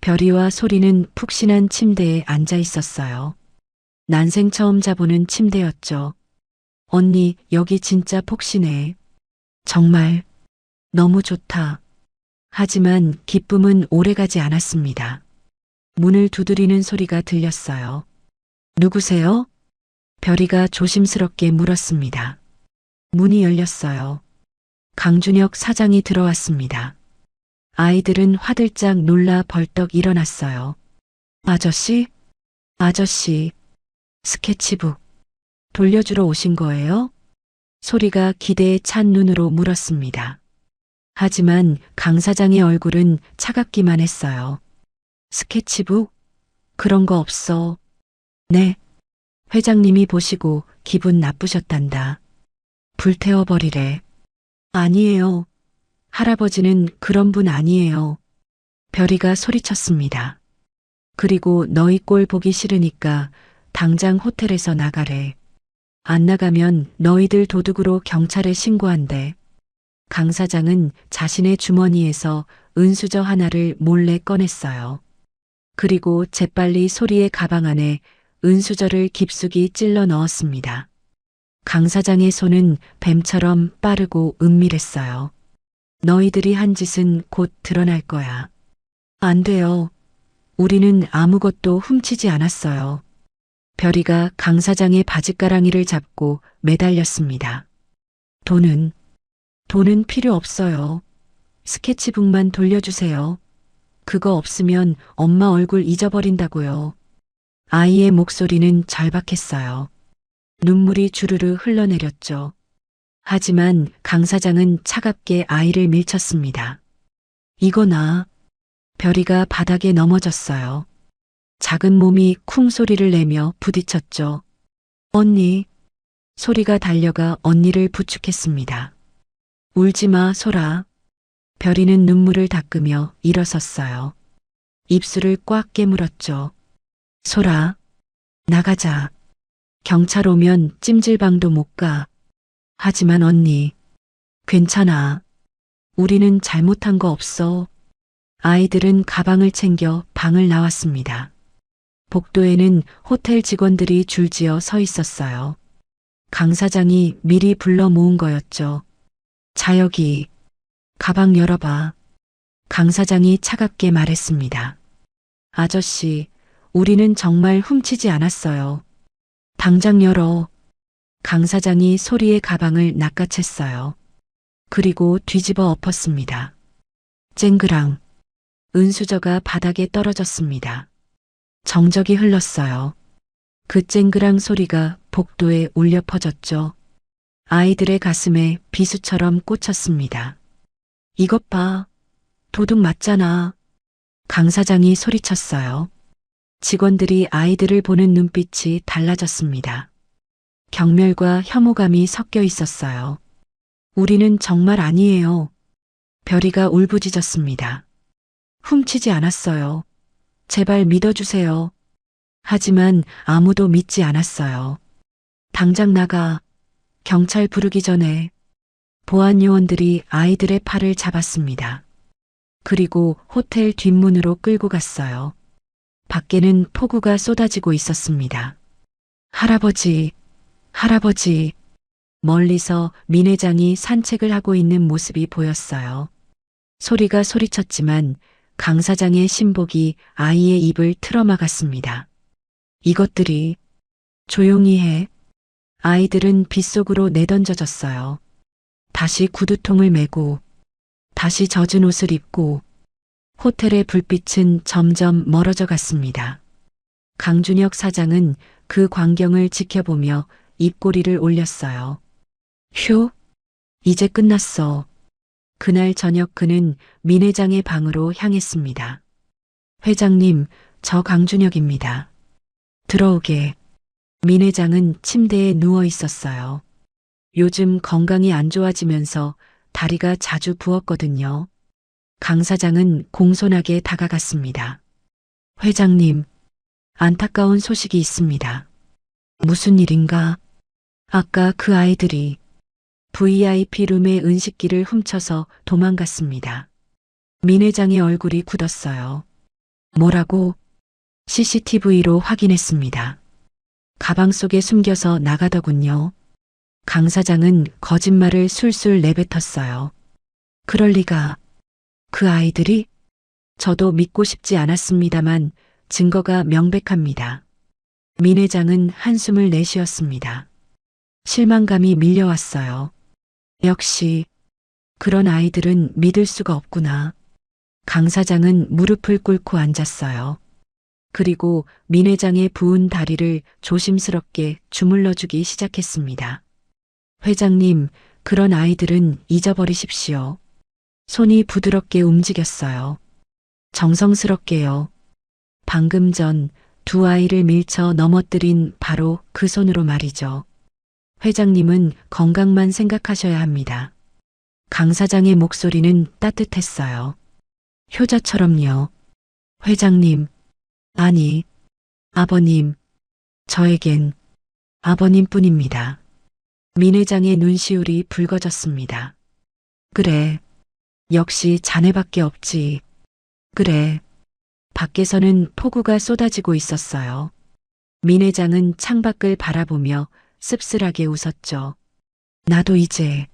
별이와 소리는 푹신한 침대에 앉아 있었어요. 난생 처음 자보는 침대였죠. 언니, 여기 진짜 폭신해. 정말 너무 좋다. 하지만 기쁨은 오래가지 않았습니다. 문을 두드리는 소리가 들렸어요. 누구세요? 별이가 조심스럽게 물었습니다. 문이 열렸어요. 강준혁 사장이 들어왔습니다. 아이들은 화들짝 놀라 벌떡 일어났어요. 아저씨? 아저씨, 스케치북 돌려주러 오신 거예요? 소리가 기대에 찬 눈으로 물었습니다. 하지만 강 사장의 얼굴은 차갑기만 했어요. 스케치북? 그런 거 없어. 네. 회장님이 보시고 기분 나쁘셨단다. 불태워버리래. 아니에요. 할아버지는 그런 분 아니에요. 별이가 소리쳤습니다. 그리고 너희 꼴 보기 싫으니까 당장 호텔에서 나가래. 안 나가면 너희들 도둑으로 경찰에 신고한대. 강 사장은 자신의 주머니에서 은수저 하나를 몰래 꺼냈어요. 그리고 재빨리 소리의 가방 안에 은수저를 깊숙이 찔러 넣었습니다. 강 사장의 손은 뱀처럼 빠르고 은밀했어요. 너희들이 한 짓은 곧 드러날 거야. 안 돼요. 우리는 아무것도 훔치지 않았어요. 별이가 강 사장의 바짓가랑이를 잡고 매달렸습니다. 돈은 필요 없어요. 스케치북만 돌려주세요. 그거 없으면 엄마 얼굴 잊어버린다고요. 아이의 목소리는 절박했어요. 눈물이 주르르 흘러내렸죠. 하지만 강 사장은 차갑게 아이를 밀쳤습니다. 이거 나. 별이가 바닥에 넘어졌어요. 작은 몸이 쿵 소리를 내며 부딪혔죠. 언니. 소리가 달려가 언니를 부축했습니다. 울지 마, 소라. 별이는 눈물을 닦으며 일어섰어요. 입술을 꽉 깨물었죠. 소라, 나가자. 경찰 오면 찜질방도 못 가. 하지만 언니, 괜찮아. 우리는 잘못한 거 없어. 아이들은 가방을 챙겨 방을 나왔습니다. 복도에는 호텔 직원들이 줄지어 서 있었어요. 강 사장이 미리 불러 모은 거였죠. 자혁이, 가방 열어봐. 강 사장이 차갑게 말했습니다. 아저씨, 우리는 정말 훔치지 않았어요. 당장 열어. 강 사장이 소리의 가방을 낚아챘어요. 그리고 뒤집어 엎었습니다. 쨍그랑. 은수저가 바닥에 떨어졌습니다. 정적이 흘렀어요. 그 쨍그랑 소리가 복도에 울려 퍼졌죠. 아이들의 가슴에 비수처럼 꽂혔습니다. 이것 봐. 도둑 맞잖아. 강 사장이 소리쳤어요. 직원들이 아이들을 보는 눈빛이 달라졌습니다. 경멸과 혐오감이 섞여 있었어요. 우리는 정말 아니에요. 별이가 울부짖었습니다. 훔치지 않았어요. 제발 믿어주세요. 하지만 아무도 믿지 않았어요. 당장 나가. 경찰 부르기 전에. 보안 요원들이 아이들의 팔을 잡았습니다. 그리고 호텔 뒷문으로 끌고 갔어요. 밖에는 폭우가 쏟아지고 있었습니다. 할아버지, 할아버지. 멀리서 민 회장이 산책을 하고 있는 모습이 보였어요. 소리가 소리쳤지만 강 사장의 신복이 아이의 입을 틀어막았습니다. 이것들이. 조용히 해. 아이들은 빗속으로 내던져졌어요. 다시 구두통을 메고, 다시 젖은 옷을 입고, 호텔의 불빛은 점점 멀어져 갔습니다. 강준혁 사장은 그 광경을 지켜보며 입꼬리를 올렸어요. 휴, 이제 끝났어. 그날 저녁 그는 민 회장의 방으로 향했습니다. 회장님, 저 강준혁입니다. 들어오게. 민 회장은 침대에 누워 있었어요. 요즘 건강이 안 좋아지면서 다리가 자주 부었거든요. 강 사장은 공손하게 다가갔습니다. 회장님, 안타까운 소식이 있습니다. 무슨 일인가? 아까 그 아이들이 VIP 룸의 은식기를 훔쳐서 도망갔습니다. 민 회장의 얼굴이 굳었어요. 뭐라고? CCTV로 확인했습니다. 가방 속에 숨겨서 나가더군요. 강 사장은 거짓말을 술술 내뱉었어요. 그럴 리가. 그 아이들이? 저도 믿고 싶지 않았습니다만 증거가 명백합니다. 민 회장은 한숨을 내쉬었습니다. 실망감이 밀려왔어요. 역시 그런 아이들은 믿을 수가 없구나. 강 사장은 무릎을 꿇고 앉았어요. 그리고 민 회장의 부은 다리를 조심스럽게 주물러주기 시작했습니다. 회장님, 그런 아이들은 잊어버리십시오. 손이 부드럽게 움직였어요. 정성스럽게요. 방금 전 두 아이를 밀쳐 넘어뜨린 바로 그 손으로 말이죠. 회장님은 건강만 생각하셔야 합니다. 강 사장의 목소리는 따뜻했어요. 효자처럼요. 회장님, 아니, 아버님, 저에겐 아버님뿐입니다. 민 회장의 눈시울이 붉어졌습니다. 그래, 역시 자네밖에 없지. 그래. 밖에서는 폭우가 쏟아지고 있었어요. 민 회장은 창밖을 바라보며 씁쓸하게 웃었죠. 나도 이제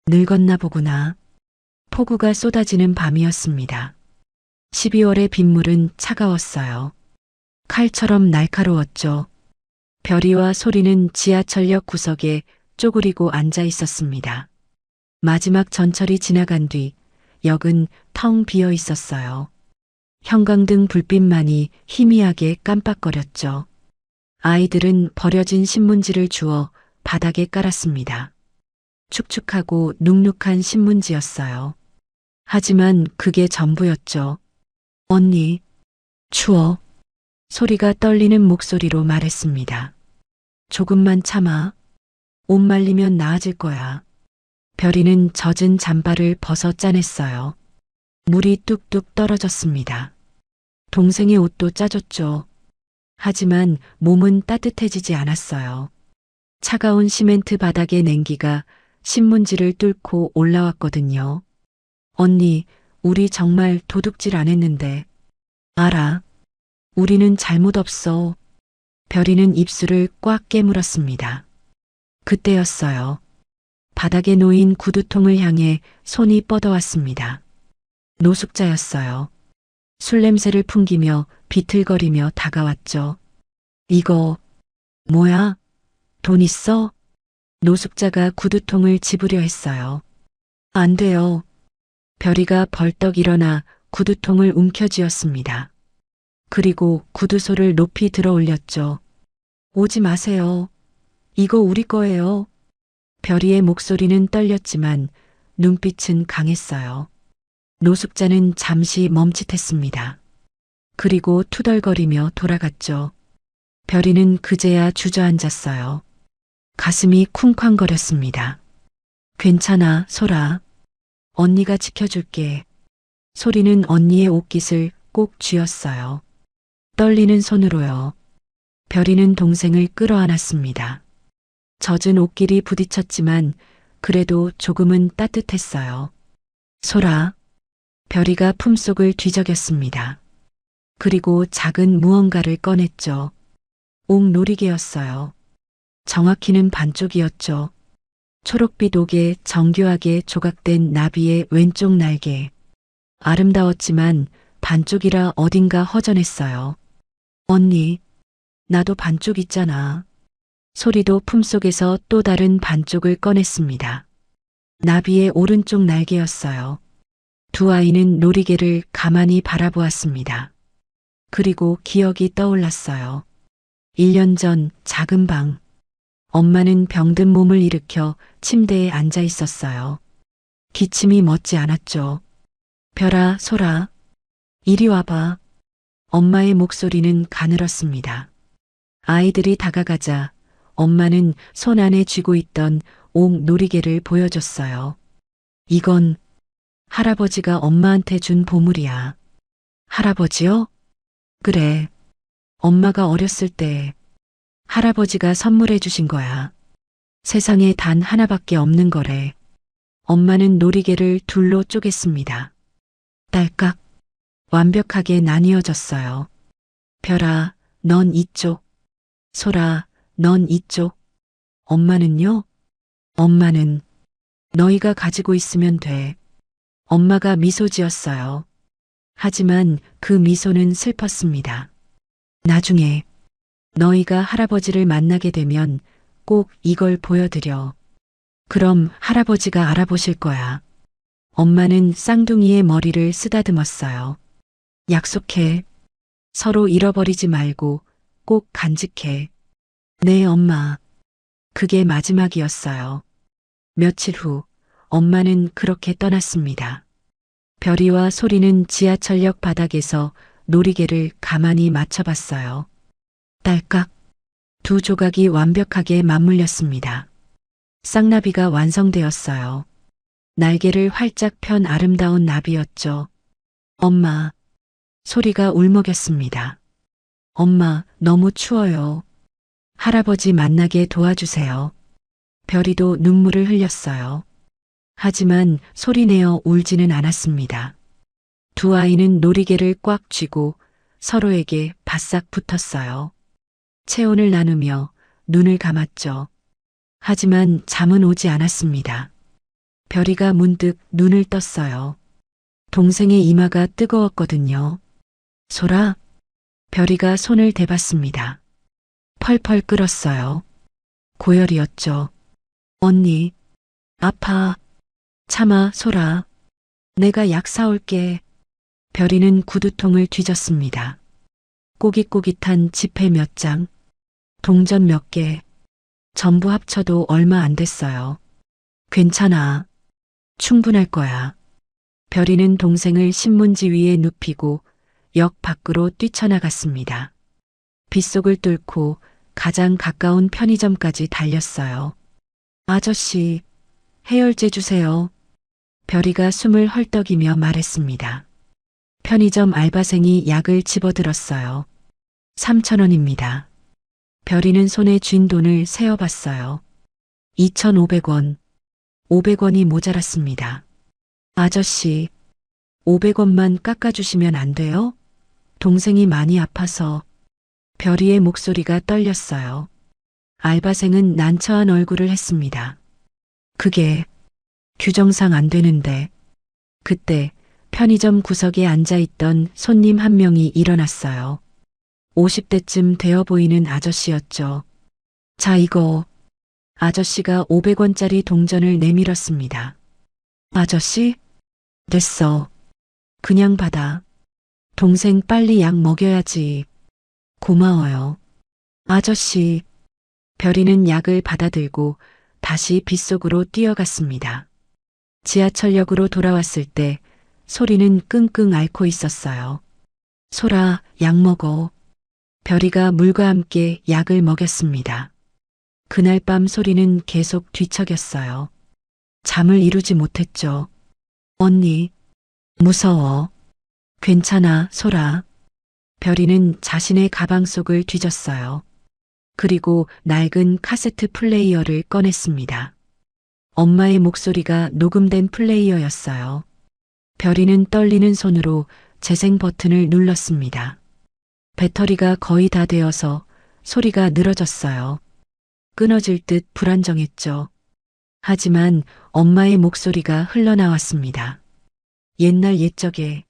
늙었나 보구나. 폭우가 쏟아지는 밤이었습니다. 12월의 빗물은 차가웠어요. 칼처럼 날카로웠죠. 별이와 소리는 지하철역 구석에 쪼그리고 앉아 있었습니다. 마지막 전철이 지나간 뒤 역은 텅 비어 있었어요. 형광등 불빛만이 희미하게 깜빡거렸죠. 아이들은 버려진 신문지를 주워 바닥에 깔았습니다. 축축하고 눅눅한 신문지였어요. 하지만 그게 전부였죠. 언니, 추워. 소리가 떨리는 목소리로 말했습니다. 조금만 참아. 옷 말리면 나아질 거야. 별이는 젖은 잠바를 벗어 짜냈어요. 물이 뚝뚝 떨어졌습니다. 동생의 옷도 짜졌죠. 하지만 몸은 따뜻해지지 않았어요. 차가운 시멘트 바닥의 냉기가 신문지를 뚫고 올라왔거든요. 언니, 우리 정말 도둑질 안 했는데. 알아. 우리는 잘못 없어. 별이는 입술을 꽉 깨물었습니다. 그때였어요. 바닥에 놓인 구두통을 향해 손이 뻗어왔습니다. 노숙자였어요. 술 냄새를 풍기며 비틀거리며 다가왔죠. 이거 뭐야? 돈 있어? 노숙자가 구두통을 집으려 했어요. 안 돼요. 별이가 벌떡 일어나 구두통을 움켜쥐었습니다. 그리고 구두소를 높이 들어 올렸죠. 오지 마세요. 이거 우리 거예요. 별이의 목소리는 떨렸지만 눈빛은 강했어요. 노숙자는 잠시 멈칫했습니다. 그리고 투덜거리며 돌아갔죠. 별이는 그제야 주저앉았어요. 가슴이 쿵쾅거렸습니다. 괜찮아, 소라. 언니가 지켜줄게. 소리는 언니의 옷깃을 꼭 쥐었어요. 떨리는 손으로요. 별이는 동생을 끌어안았습니다. 젖은 옷길이 부딪혔지만 그래도 조금은 따뜻했어요. 소라. 별이가 품속을 뒤적였습니다. 그리고 작은 무언가를 꺼냈죠. 옥놀이개였어요. 정확히는 반쪽이었죠. 초록빛 옥에 정교하게 조각된 나비의 왼쪽 날개. 아름다웠지만 반쪽이라 어딘가 허전했어요. 언니, 나도 반쪽 있잖아. 소리도 품속에서 또 다른 반쪽을 꺼냈습니다. 나비의 오른쪽 날개였어요. 두 아이는 놀이개를 가만히 바라보았습니다. 그리고 기억이 떠올랐어요. 1년 전 작은 방. 엄마는 병든 몸을 일으켜 침대에 앉아 있었어요. 기침이 멎지 않았죠. 별아, 소라. 이리 와봐. 엄마의 목소리는 가늘었습니다. 아이들이 다가가자 엄마는 손 안에 쥐고 있던 옥 놀이개를 보여줬어요. 이건 할아버지가 엄마한테 준 보물이야. 할아버지요? 그래. 엄마가 어렸을 때 할아버지가 선물해 주신 거야. 세상에 단 하나밖에 없는 거래. 엄마는 놀이개를 둘로 쪼갰습니다. 딸깍. 완벽하게 나뉘어졌어요. 별아, 넌 이쪽. 소라, 넌 이쪽. 엄마는요? 엄마는 너희가 가지고 있으면 돼. 엄마가 미소 지었어요. 하지만 그 미소는 슬펐습니다. 나중에 너희가 할아버지를 만나게 되면 꼭 이걸 보여드려. 그럼 할아버지가 알아보실 거야. 엄마는 쌍둥이의 머리를 쓰다듬었어요. 약속해. 서로 잃어버리지 말고 꼭 간직해. 네, 엄마. 그게 마지막이었어요. 며칠 후 엄마는 그렇게 떠났습니다. 별이와 소리는 지하철역 바닥에서 놀이개를 가만히 맞춰봤어요. 딸깍. 두 조각이 완벽하게 맞물렸습니다. 쌍나비가 완성되었어요. 날개를 활짝 편 아름다운 나비였죠. 엄마. 소리가 울먹였습니다. 엄마, 너무 추워요. 할아버지 만나게 도와주세요. 별이도 눈물을 흘렸어요. 하지만 소리내어 울지는 않았습니다. 두 아이는 놀이개를 꽉 쥐고 서로에게 바싹 붙었어요. 체온을 나누며 눈을 감았죠. 하지만 잠은 오지 않았습니다. 별이가 문득 눈을 떴어요. 동생의 이마가 뜨거웠거든요. 소라. 별이가 손을 대봤습니다. 펄펄 끓었어요. 고열이었죠. 언니. 아파. 참아, 소라. 내가 약 사올게. 별이는 구두통을 뒤졌습니다. 꼬깃꼬깃한 지폐 몇 장, 동전 몇 개, 전부 합쳐도 얼마 안 됐어요. 괜찮아. 충분할 거야. 별이는 동생을 신문지 위에 눕히고 역 밖으로 뛰쳐나갔습니다. 빗속을 뚫고 가장 가까운 편의점까지 달렸어요. 아저씨, 해열제 주세요. 별이가 숨을 헐떡이며 말했습니다. 편의점 알바생이 약을 집어들었어요. 3,000원입니다. 별이는 손에 쥔 돈을 세어봤어요. 2,500원. 500원이 모자랐습니다. 아저씨, 500원만 깎아주시면 안 돼요? 동생이 많이 아파서. 별이의 목소리가 떨렸어요. 알바생은 난처한 얼굴을 했습니다. 그게 규정상 안 되는데. 그때 편의점 구석에 앉아있던 손님 한 명이 일어났어요. 50대쯤 되어 보이는 아저씨였죠. 자, 이거. 아저씨가 500원짜리 동전을 내밀었습니다. 아저씨? 됐어. 그냥 받아. 동생 빨리 약 먹여야지. 고마워요. 아저씨. 별이는 약을 받아들고 다시 빗속으로 뛰어갔습니다. 지하철역으로 돌아왔을 때 소리는 끙끙 앓고 있었어요. 소라, 약 먹어. 별이가 물과 함께 약을 먹였습니다. 그날 밤 소리는 계속 뒤척였어요. 잠을 이루지 못했죠. 언니, 무서워. 괜찮아, 소라. 별이는 자신의 가방 속을 뒤졌어요. 그리고 낡은 카세트 플레이어를 꺼냈습니다. 엄마의 목소리가 녹음된 플레이어였어요. 별이는 떨리는 손으로 재생 버튼을 눌렀습니다. 배터리가 거의 다 되어서 소리가 늘어졌어요. 끊어질 듯 불안정했죠. 하지만 엄마의 목소리가 흘러나왔습니다. 옛날 옛적에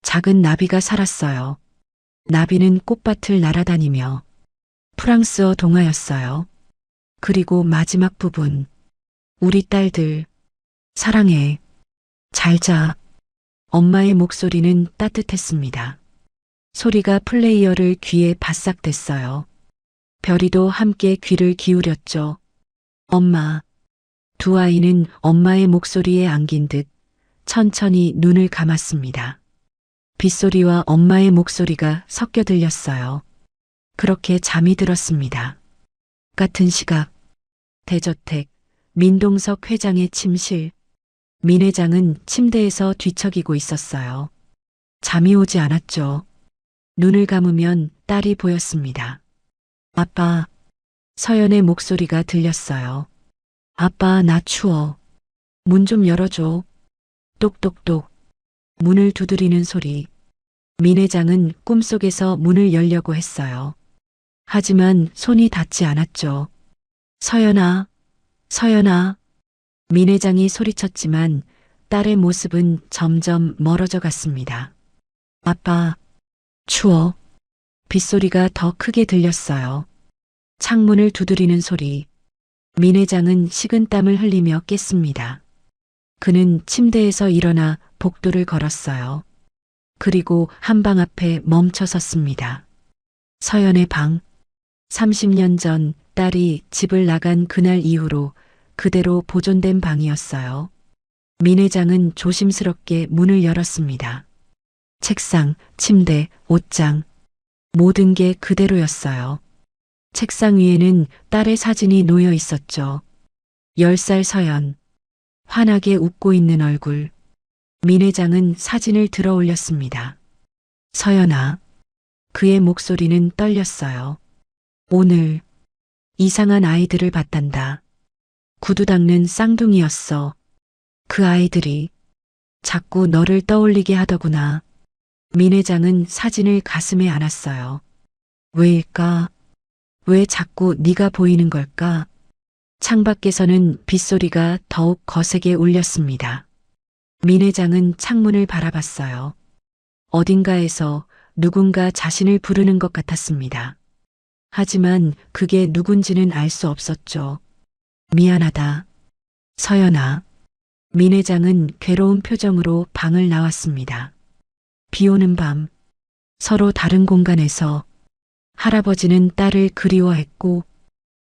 작은 나비가 살았어요. 나비는 꽃밭을 날아다니며 프랑스어 동화였어요. 그리고 마지막 부분. 우리 딸들, 사랑해. 잘 자. 엄마의 목소리는 따뜻했습니다. 소리가 플레이어를 귀에 바싹 댔어요. 별이도 함께 귀를 기울였죠. 엄마. 두 아이는 엄마의 목소리에 안긴 듯 천천히 눈을 감았습니다. 빗소리와 엄마의 목소리가 섞여 들렸어요. 그렇게 잠이 들었습니다. 같은 시각, 대저택, 민동석 회장의 침실, 민 회장은 침대에서 뒤척이고 있었어요. 잠이 오지 않았죠. 눈을 감으면 딸이 보였습니다. 아빠, 서연의 목소리가 들렸어요. 아빠, 나 추워. 문 좀 열어줘. 똑똑똑. 문을 두드리는 소리. 민 회장은 꿈속에서 문을 열려고 했어요. 하지만 손이 닿지 않았죠. 서연아, 서연아. 민 회장이 소리쳤지만 딸의 모습은 점점 멀어져 갔습니다. 아빠, 추워. 빗소리가 더 크게 들렸어요. 창문을 두드리는 소리. 민 회장은 식은땀을 흘리며 깼습니다. 그는 침대에서 일어나 복도를 걸었어요. 그리고 한방 앞에 멈춰 섰습니다. 서연의 방. 30년 전 딸이 집을 나간 그날 이후로 그대로 보존된 방이었어요. 민 회장은 조심스럽게 문을 열었습니다. 책상, 침대, 옷장. 모든 게 그대로였어요. 책상 위에는 딸의 사진이 놓여 있었죠. 10살 서연. 환하게 웃고 있는 얼굴. 민 회장은 사진을 들어 올렸습니다. 서연아. 그의 목소리는 떨렸어요. 오늘 이상한 아이들을 봤단다. 구두 닦는 쌍둥이였어. 그 아이들이 자꾸 너를 떠올리게 하더구나. 민 회장은 사진을 가슴에 안았어요. 왜일까? 왜 자꾸 네가 보이는 걸까? 창밖에서는 빗소리가 더욱 거세게 울렸습니다. 민 회장은 창문을 바라봤어요. 어딘가에서 누군가 자신을 부르는 것 같았습니다. 하지만 그게 누군지는 알 수 없었죠. 미안하다. 서연아. 민 회장은 괴로운 표정으로 방을 나왔습니다. 비 오는 밤, 서로 다른 공간에서 할아버지는 딸을 그리워했고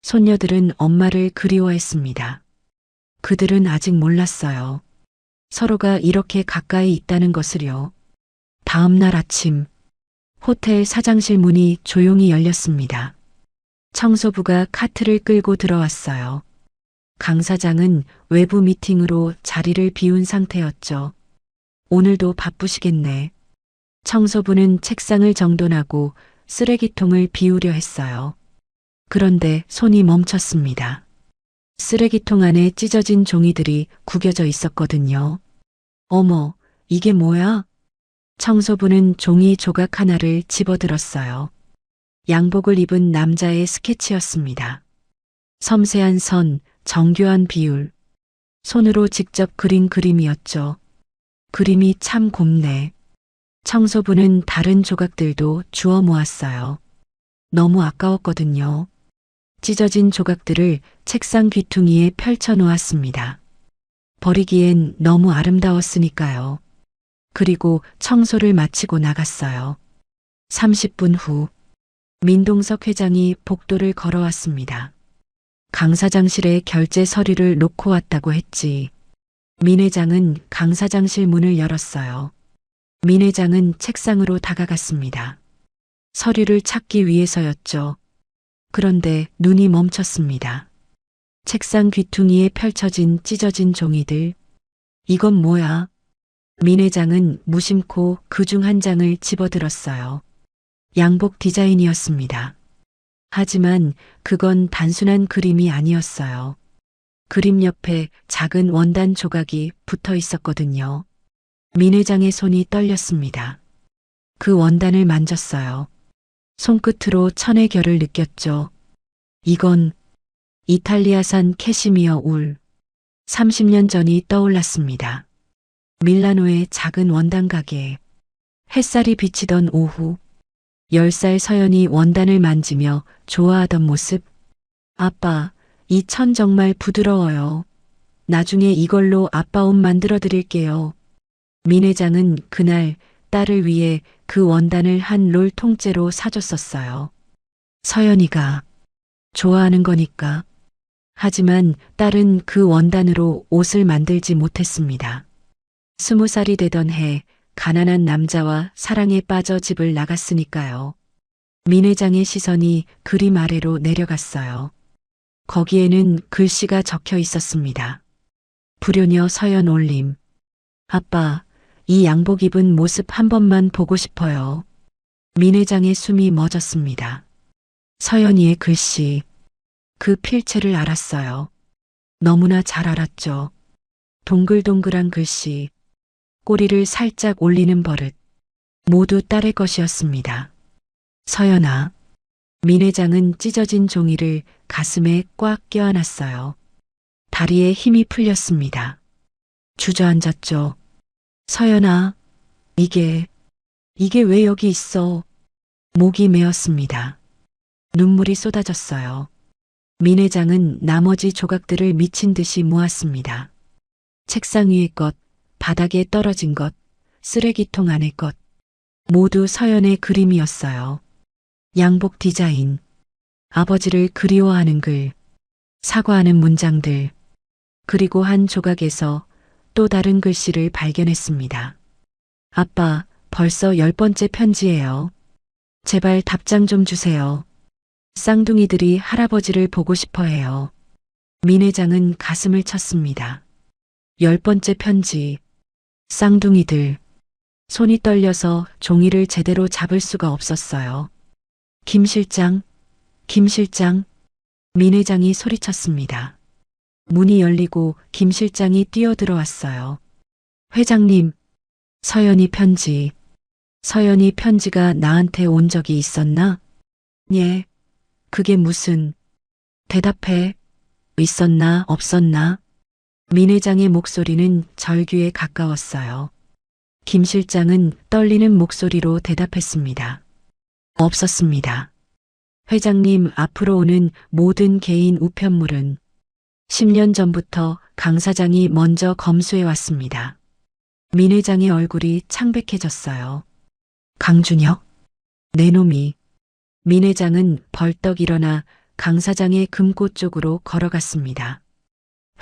손녀들은 엄마를 그리워했습니다. 그들은 아직 몰랐어요. 서로가 이렇게 가까이 있다는 것을요. 다음 날 아침, 호텔 사장실 문이 조용히 열렸습니다. 청소부가 카트를 끌고 들어왔어요. 강 사장은 외부 미팅으로 자리를 비운 상태였죠. 오늘도 바쁘시겠네. 청소부는 책상을 정돈하고 쓰레기통을 비우려 했어요. 그런데 손이 멈췄습니다. 쓰레기통 안에 찢어진 종이들이 구겨져 있었거든요. 어머, 이게 뭐야? 청소부는 종이 조각 하나를 집어들었어요. 양복을 입은 남자의 스케치였습니다. 섬세한 선, 정교한 비율. 손으로 직접 그린 그림이었죠. 그림이 참 곱네. 청소부는 다른 조각들도 주워 모았어요. 너무 아까웠거든요. 찢어진 조각들을 책상 귀퉁이에 펼쳐 놓았습니다. 버리기엔 너무 아름다웠으니까요. 그리고 청소를 마치고 나갔어요. 30분 후, 민동석 회장이 복도를 걸어왔습니다. 강 사장실에 결제 서류를 놓고 왔다고 했지. 민 회장은 강 사장실 문을 열었어요. 민 회장은 책상으로 다가갔습니다. 서류를 찾기 위해서였죠. 그런데 눈이 멈췄습니다. 책상 귀퉁이에 펼쳐진 찢어진 종이들. 이건 뭐야? 민 회장은 무심코 그중 한 장을 집어들었어요. 양복 디자인이었습니다. 하지만 그건 단순한 그림이 아니었어요. 그림 옆에 작은 원단 조각이 붙어 있었거든요. 민 회장의 손이 떨렸습니다. 그 원단을 만졌어요. 손끝으로 천의 결을 느꼈죠. 이건 이탈리아산 캐시미어 울. 30년 전이 떠올랐습니다. 밀라노의 작은 원단 가게. 햇살이 비치던 오후. 10살 서연이 원단을 만지며 좋아하던 모습. 아빠, 이 천 정말 부드러워요. 나중에 이걸로 아빠 옷 만들어 드릴게요. 민 회장은 그날 딸을 위해 그 원단을 한 롤 통째로 사줬었어요. 서연이가 좋아하는 거니까. 하지만 딸은 그 원단으로 옷을 만들지 못했습니다. 20살이 되던 해 가난한 남자와 사랑에 빠져 집을 나갔으니까요. 민 회장의 시선이 그림 아래로 내려갔어요. 거기에는 글씨가 적혀 있었습니다. 불효녀 서연 올림. 아빠, 이 양복 입은 모습 한 번만 보고 싶어요. 민 회장의 숨이 멎었습니다. 서연이의 글씨. 그 필체를 알았어요. 너무나 잘 알았죠. 동글동글한 글씨. 꼬리를 살짝 올리는 버릇. 모두 딸의 것이었습니다. 서연아. 민 회장은 찢어진 종이를 가슴에 꽉 껴안았어요. 다리에 힘이 풀렸습니다. 주저앉았죠. 서연아, 이게 왜 여기 있어? 목이 메었습니다. 눈물이 쏟아졌어요. 민 회장은 나머지 조각들을 미친 듯이 모았습니다. 책상 위의 것, 바닥에 떨어진 것, 쓰레기통 안의 것, 모두 서연의 그림이었어요. 양복 디자인, 아버지를 그리워하는 글, 사과하는 문장들, 그리고 한 조각에서 또 다른 글씨를 발견했습니다. 아빠, 벌써 10번째 편지예요. 제발 답장 좀 주세요. 쌍둥이들이 할아버지를 보고 싶어 해요. 민 회장은 가슴을 쳤습니다. 10번째 편지. 쌍둥이들. 손이 떨려서 종이를 제대로 잡을 수가 없었어요. 김 실장, 김 실장. 민 회장이 소리쳤습니다. 문이 열리고 김 실장이 뛰어들어왔어요. 회장님, 서연이 편지. 서연이 편지가 나한테 온 적이 있었나? 예. 그게 무슨. 대답해. 있었나 없었나? 민 회장의 목소리는 절규에 가까웠어요. 김 실장은 떨리는 목소리로 대답했습니다. 없었습니다. 회장님, 앞으로 오는 모든 개인 우편물은 10년 전부터 강 사장이 먼저 검수해 왔습니다. 민 회장의 얼굴이 창백해졌어요. 강준혁, 내 놈이. 민 회장은 벌떡 일어나 강 사장의 금고 쪽으로 걸어갔습니다.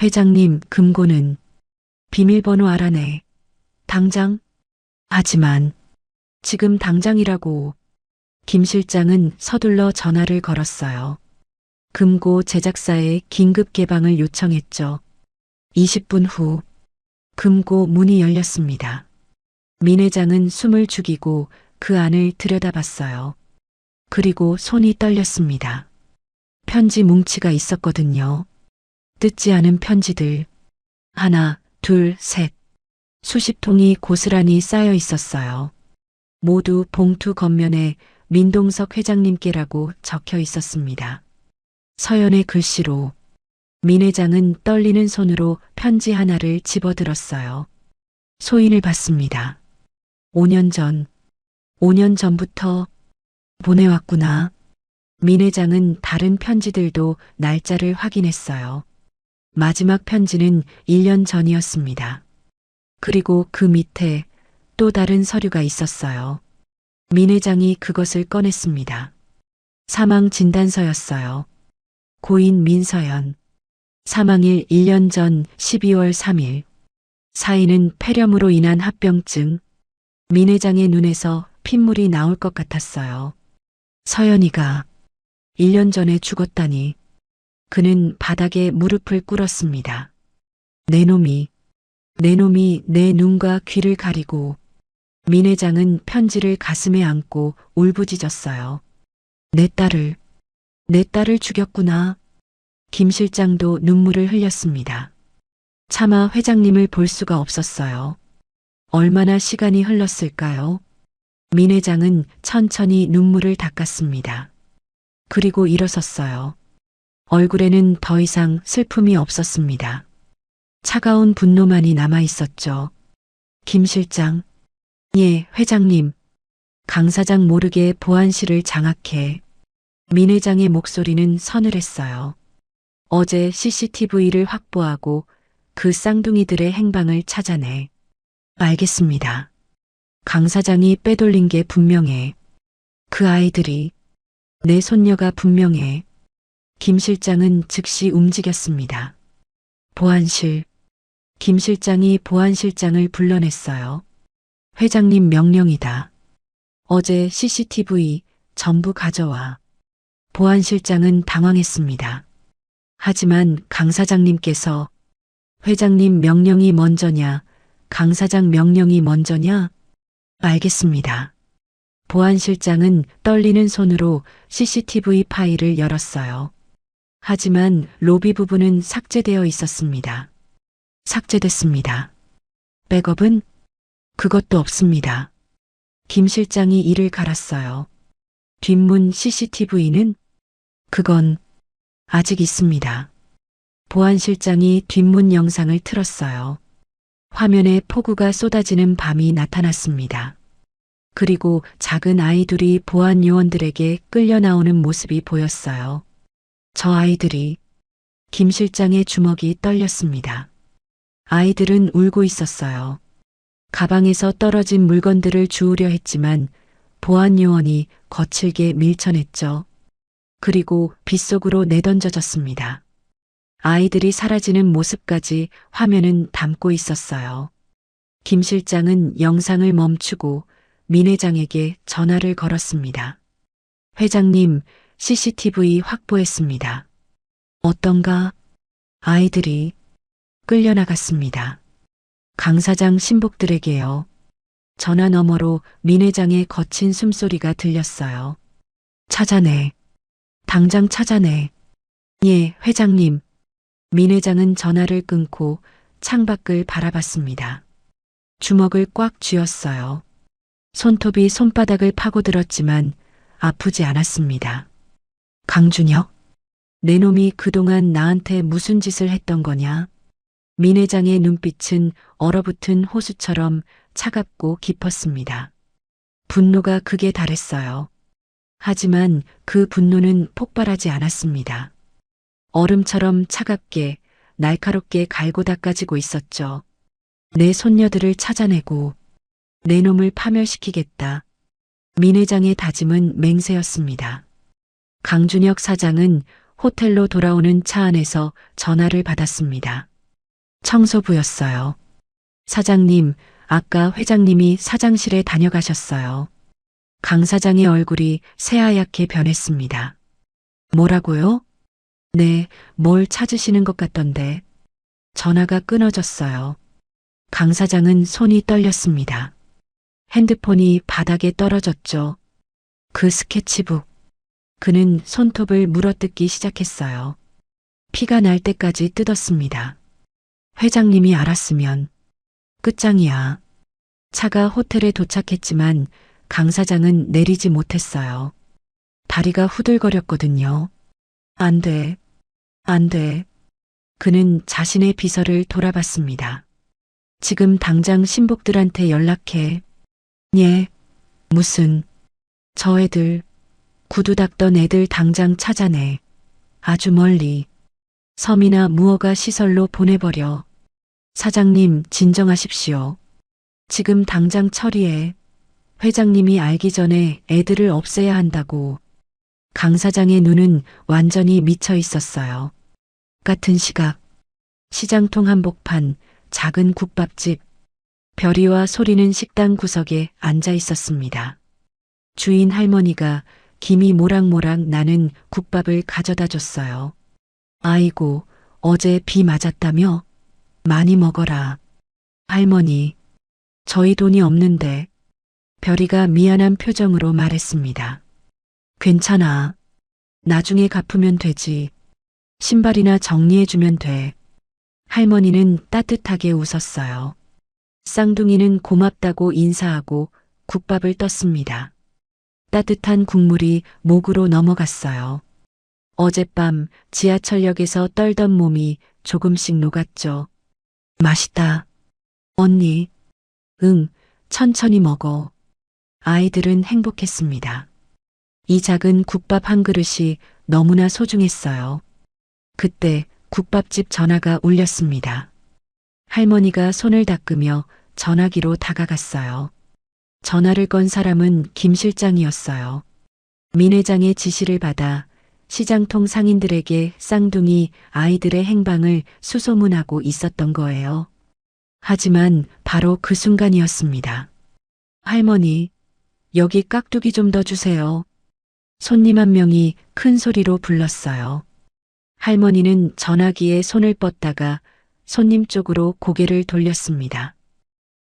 회장님, 금고는 비밀번호 알아내. 당장? 하지만 지금 당장이라고. 김 실장은 서둘러 전화를 걸었어요. 금고 제작사에 긴급 개방을 요청했죠. 20분 후 금고 문이 열렸습니다. 민 회장은 숨을 죽이고 그 안을 들여다봤어요. 그리고 손이 떨렸습니다. 편지 뭉치가 있었거든요. 뜯지 않은 편지들. 하나, 둘, 셋. 수십 통이 고스란히 쌓여 있었어요. 모두 봉투 겉면에 민동석 회장님께라고 적혀 있었습니다. 서연의 글씨로. 민 회장은 떨리는 손으로 편지 하나를 집어들었어요. 소인을 받습니다. 5년 전부터 보내왔구나. 민 회장은 다른 편지들도 날짜를 확인했어요. 마지막 편지는 1년 전이었습니다. 그리고 그 밑에 또 다른 서류가 있었어요. 민 회장이 그것을 꺼냈습니다. 사망 진단서였어요. 고인 민서연. 사망일 1년 전 12월 3일. 사인은 폐렴으로 인한 합병증. 민 회장의 눈에서 핏물이 나올 것 같았어요. 서연이가 1년 전에 죽었다니. 그는 바닥에 무릎을 꿇었습니다. 내 놈이 내 눈과 귀를 가리고. 민 회장은 편지를 가슴에 안고 울부짖었어요. 내 딸을 죽였구나. 김 실장도 눈물을 흘렸습니다. 차마 회장님을 볼 수가 없었어요. 얼마나 시간이 흘렀을까요? 민 회장은 천천히 눈물을 닦았습니다. 그리고 일어섰어요. 얼굴에는 더 이상 슬픔이 없었습니다. 차가운 분노만이 남아 있었죠. 김 실장. 예, 회장님. 강 사장 모르게 보안실을 장악해. 민 회장의 목소리는 서늘했어요. 어제 CCTV를 확보하고 그 쌍둥이들의 행방을 찾아내. 알겠습니다. 강 사장이 빼돌린 게 분명해. 그 아이들이. 내 손녀가 분명해. 김 실장은 즉시 움직였습니다. 보안실. 김 실장이 보안실장을 불러냈어요. 회장님 명령이다. 어제 CCTV 전부 가져와. 보안실장은 당황했습니다. 하지만 강 사장님께서 회장님 명령이 먼저냐, 강 사장 명령이 먼저냐? 알겠습니다. 보안실장은 떨리는 손으로 CCTV 파일을 열었어요. 하지만 로비 부분은 삭제되어 있었습니다. 삭제됐습니다. 백업은? 그것도 없습니다. 김 실장이 이를 갈았어요. 뒷문 CCTV는? 그건 아직 있습니다. 보안실장이 뒷문 영상을 틀었어요. 화면에 폭우가 쏟아지는 밤이 나타났습니다. 그리고 작은 아이들이 보안 요원들에게 끌려 나오는 모습이 보였어요. 저 아이들이. 김 실장의 주먹이 떨렸습니다. 아이들은 울고 있었어요. 가방에서 떨어진 물건들을 주우려 했지만 보안 요원이 거칠게 밀쳐냈죠. 그리고 빗속으로 내던져졌습니다. 아이들이 사라지는 모습까지 화면은 담고 있었어요. 김 실장은 영상을 멈추고 민 회장에게 전화를 걸었습니다. 회장님, CCTV 확보했습니다. 어떤가? 아이들이 끌려나갔습니다. 강 사장 신복들에게요. 전화 너머로 민 회장의 거친 숨소리가 들렸어요. 찾아내. 당장 찾아내. 예, 회장님. 민 회장은 전화를 끊고 창밖을 바라봤습니다. 주먹을 꽉 쥐었어요. 손톱이 손바닥을 파고들었지만 아프지 않았습니다. 강준혁, 내 놈이 그동안 나한테 무슨 짓을 했던 거냐? 민 회장의 눈빛은 얼어붙은 호수처럼 차갑고 깊었습니다. 분노가 극에 달했어요. 하지만 그 분노는 폭발하지 않았습니다. 얼음처럼 차갑게 날카롭게 갈고 닦아지고 있었죠. 내 손녀들을 찾아내고 내 놈을 파멸시키겠다. 민 회장의 다짐은 맹세였습니다. 강준혁 사장은 호텔로 돌아오는 차 안에서 전화를 받았습니다. 청소부였어요. 사장님, 아까 회장님이 사장실에 다녀가셨어요. 강 사장의 얼굴이 새하얗게 변했습니다. 뭐라고요? 네, 뭘 찾으시는 것 같던데. 전화가 끊어졌어요. 강 사장은 손이 떨렸습니다. 핸드폰이 바닥에 떨어졌죠. 그 스케치북. 그는 손톱을 물어뜯기 시작했어요. 피가 날 때까지 뜯었습니다. 회장님이 알았으면 끝장이야. 차가 호텔에 도착했지만 강 사장은 내리지 못했어요. 다리가 후들거렸거든요. 안 돼. 안 돼. 그는 자신의 비서를 돌아봤습니다. 지금 당장 신복들한테 연락해. 예. 무슨. 저 애들. 구두 닦던 애들 당장 찾아내. 아주 멀리. 섬이나 무허가 시설로 보내버려. 사장님, 진정하십시오. 지금 당장 처리해. 회장님이 알기 전에 애들을 없애야 한다고. 강 사장의 눈은 완전히 미쳐 있었어요. 같은 시각. 시장통 한복판, 작은 국밥집. 별이와 소리는 식당 구석에 앉아 있었습니다. 주인 할머니가 김이 모락모락 나는 국밥을 가져다 줬어요. 아이고, 어제 비 맞았다며? 많이 먹어라. 할머니, 저희 돈이 없는데. 별이가 미안한 표정으로 말했습니다. 괜찮아. 나중에 갚으면 되지. 신발이나 정리해주면 돼. 할머니는 따뜻하게 웃었어요. 쌍둥이는 고맙다고 인사하고 국밥을 떴습니다. 따뜻한 국물이 목으로 넘어갔어요. 어젯밤 지하철역에서 떨던 몸이 조금씩 녹았죠. 맛있다. 언니. 응, 천천히 먹어. 아이들은 행복했습니다. 이 작은 국밥 한 그릇이 너무나 소중했어요. 그때 국밥집 전화가 울렸습니다. 할머니가 손을 닦으며 전화기로 다가갔어요. 전화를 건 사람은 김 실장이었어요. 민 회장의 지시를 받아 시장통 상인들에게 쌍둥이 아이들의 행방을 수소문하고 있었던 거예요. 하지만 바로 그 순간이었습니다. 할머니, 여기 깍두기 좀 더 주세요. 손님 한 명이 큰 소리로 불렀어요. 할머니는 전화기에 손을 뻗다가 손님 쪽으로 고개를 돌렸습니다.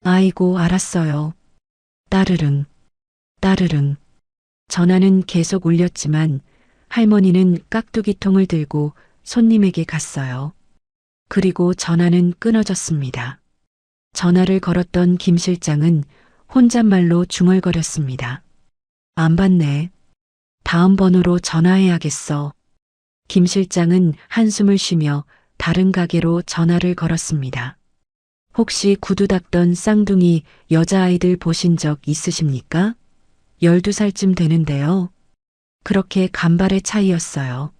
아이고, 알았어요. 따르릉, 따르릉. 전화는 계속 울렸지만 할머니는 깍두기통을 들고 손님에게 갔어요. 그리고 전화는 끊어졌습니다. 전화를 걸었던 김 실장은 혼잣말로 중얼거렸습니다. 안 받네. 다음 번호로 전화해야겠어. 김 실장은 한숨을 쉬며 다른 가게로 전화를 걸었습니다. 혹시 구두 닦던 쌍둥이 여자아이들 보신 적 있으십니까? 12살쯤 되는데요. 그렇게 간발의 차이였어요.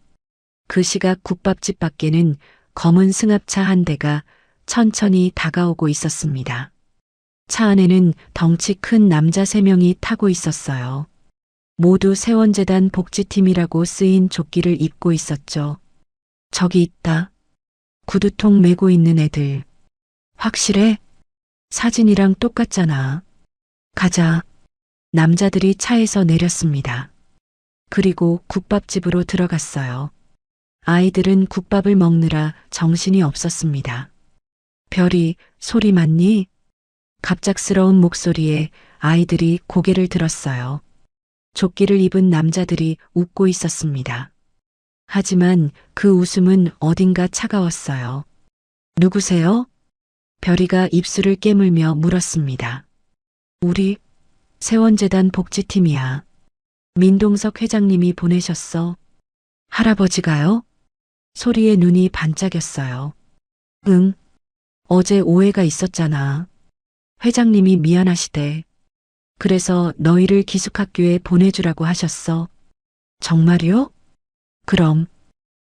그 시각 국밥집 밖에는 검은 승합차 한 대가 천천히 다가오고 있었습니다. 차 안에는 덩치 큰 남자 3명이 타고 있었어요. 모두 세원재단 복지팀이라고 쓰인 조끼를 입고 있었죠. 저기 있다. 구두통 메고 있는 애들. 확실해? 사진이랑 똑같잖아. 가자. 남자들이 차에서 내렸습니다. 그리고 국밥집으로 들어갔어요. 아이들은 국밥을 먹느라 정신이 없었습니다. 별이, 소리 맞니? 갑작스러운 목소리에 아이들이 고개를 들었어요. 조끼를 입은 남자들이 웃고 있었습니다. 하지만 그 웃음은 어딘가 차가웠어요. 누구세요? 별이가 입술을 깨물며 물었습니다. 우리 세원재단 복지팀이야. 민동석 회장님이 보내셨어. 할아버지가요? 소리에 눈이 반짝였어요. 응. 어제 오해가 있었잖아. 회장님이 미안하시대. 그래서 너희를 기숙학교에 보내주라고 하셨어. 정말요? 그럼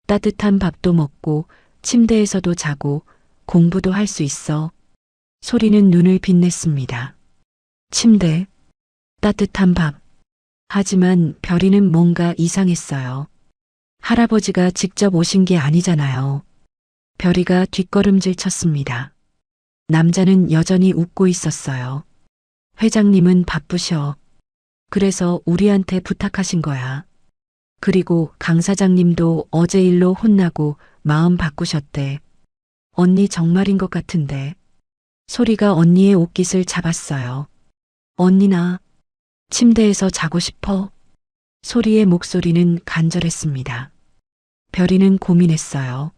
따뜻한 밥도 먹고 침대에서도 자고 공부도 할 수 있어. 소리는 눈을 빛냈습니다. 침대, 따뜻한 밥. 하지만 별이는 뭔가 이상했어요. 할아버지가 직접 오신 게 아니잖아요. 별이가 뒷걸음질 쳤습니다. 남자는 여전히 웃고 있었어요. 회장님은 바쁘셔. 그래서 우리한테 부탁하신 거야. 그리고 강 사장님도 어제 일로 혼나고 마음 바꾸셨대. 언니 정말인 것 같은데. 소리가 언니의 옷깃을 잡았어요. 언니 나 침대에서 자고 싶어. 소리의 목소리는 간절했습니다. 별이는 고민했어요.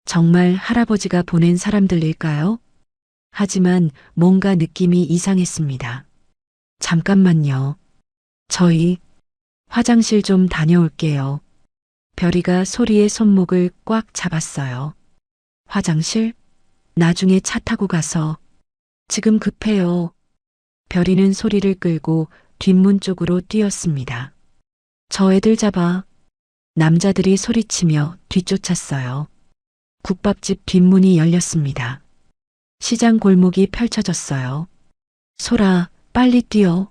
정말 할아버지가 보낸 사람들일까요? 하지만 뭔가 느낌이 이상했습니다. 잠깐만요. 저희 화장실 좀 다녀올게요. 별이가 소리의 손목을 꽉 잡았어요. 화장실? 나중에 차 타고 가서. 지금 급해요. 별이는 소리를 끌고 뒷문 쪽으로 뛰었습니다. 저 애들 잡아. 남자들이 소리치며 뒤쫓았어요. 국밥집 뒷문이 열렸습니다. 시장 골목이 펼쳐졌어요. 소라, 빨리 뛰어.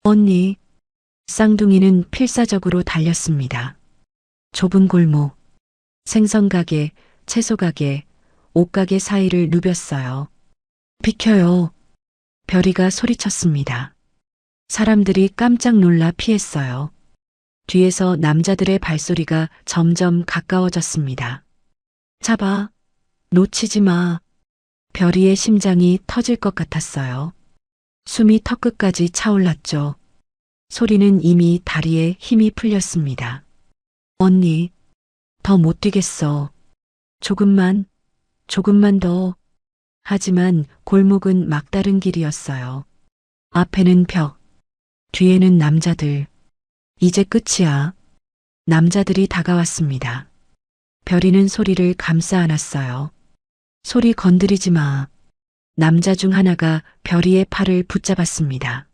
언니. 쌍둥이는 필사적으로 달렸습니다. 좁은 골목, 생선가게, 채소가게, 옷가게 사이를 누볐어요. 비켜요. 별이가 소리쳤습니다. 사람들이 깜짝 놀라 피했어요. 뒤에서 남자들의 발소리가 점점 가까워졌습니다. 잡아. 놓치지 마. 별이의 심장이 터질 것 같았어요. 숨이 턱끝까지 차올랐죠. 소리는 이미 다리에 힘이 풀렸습니다. 언니, 더 못 뛰겠어. 조금만 더. 하지만 골목은 막다른 길이었어요. 앞에는 벽, 뒤에는 남자들. 이제 끝이야. 남자들이 다가왔습니다. 별이는 소리를 감싸 안았어요. 소리 건드리지 마. 남자 중 하나가 별이의 팔을 붙잡았습니다.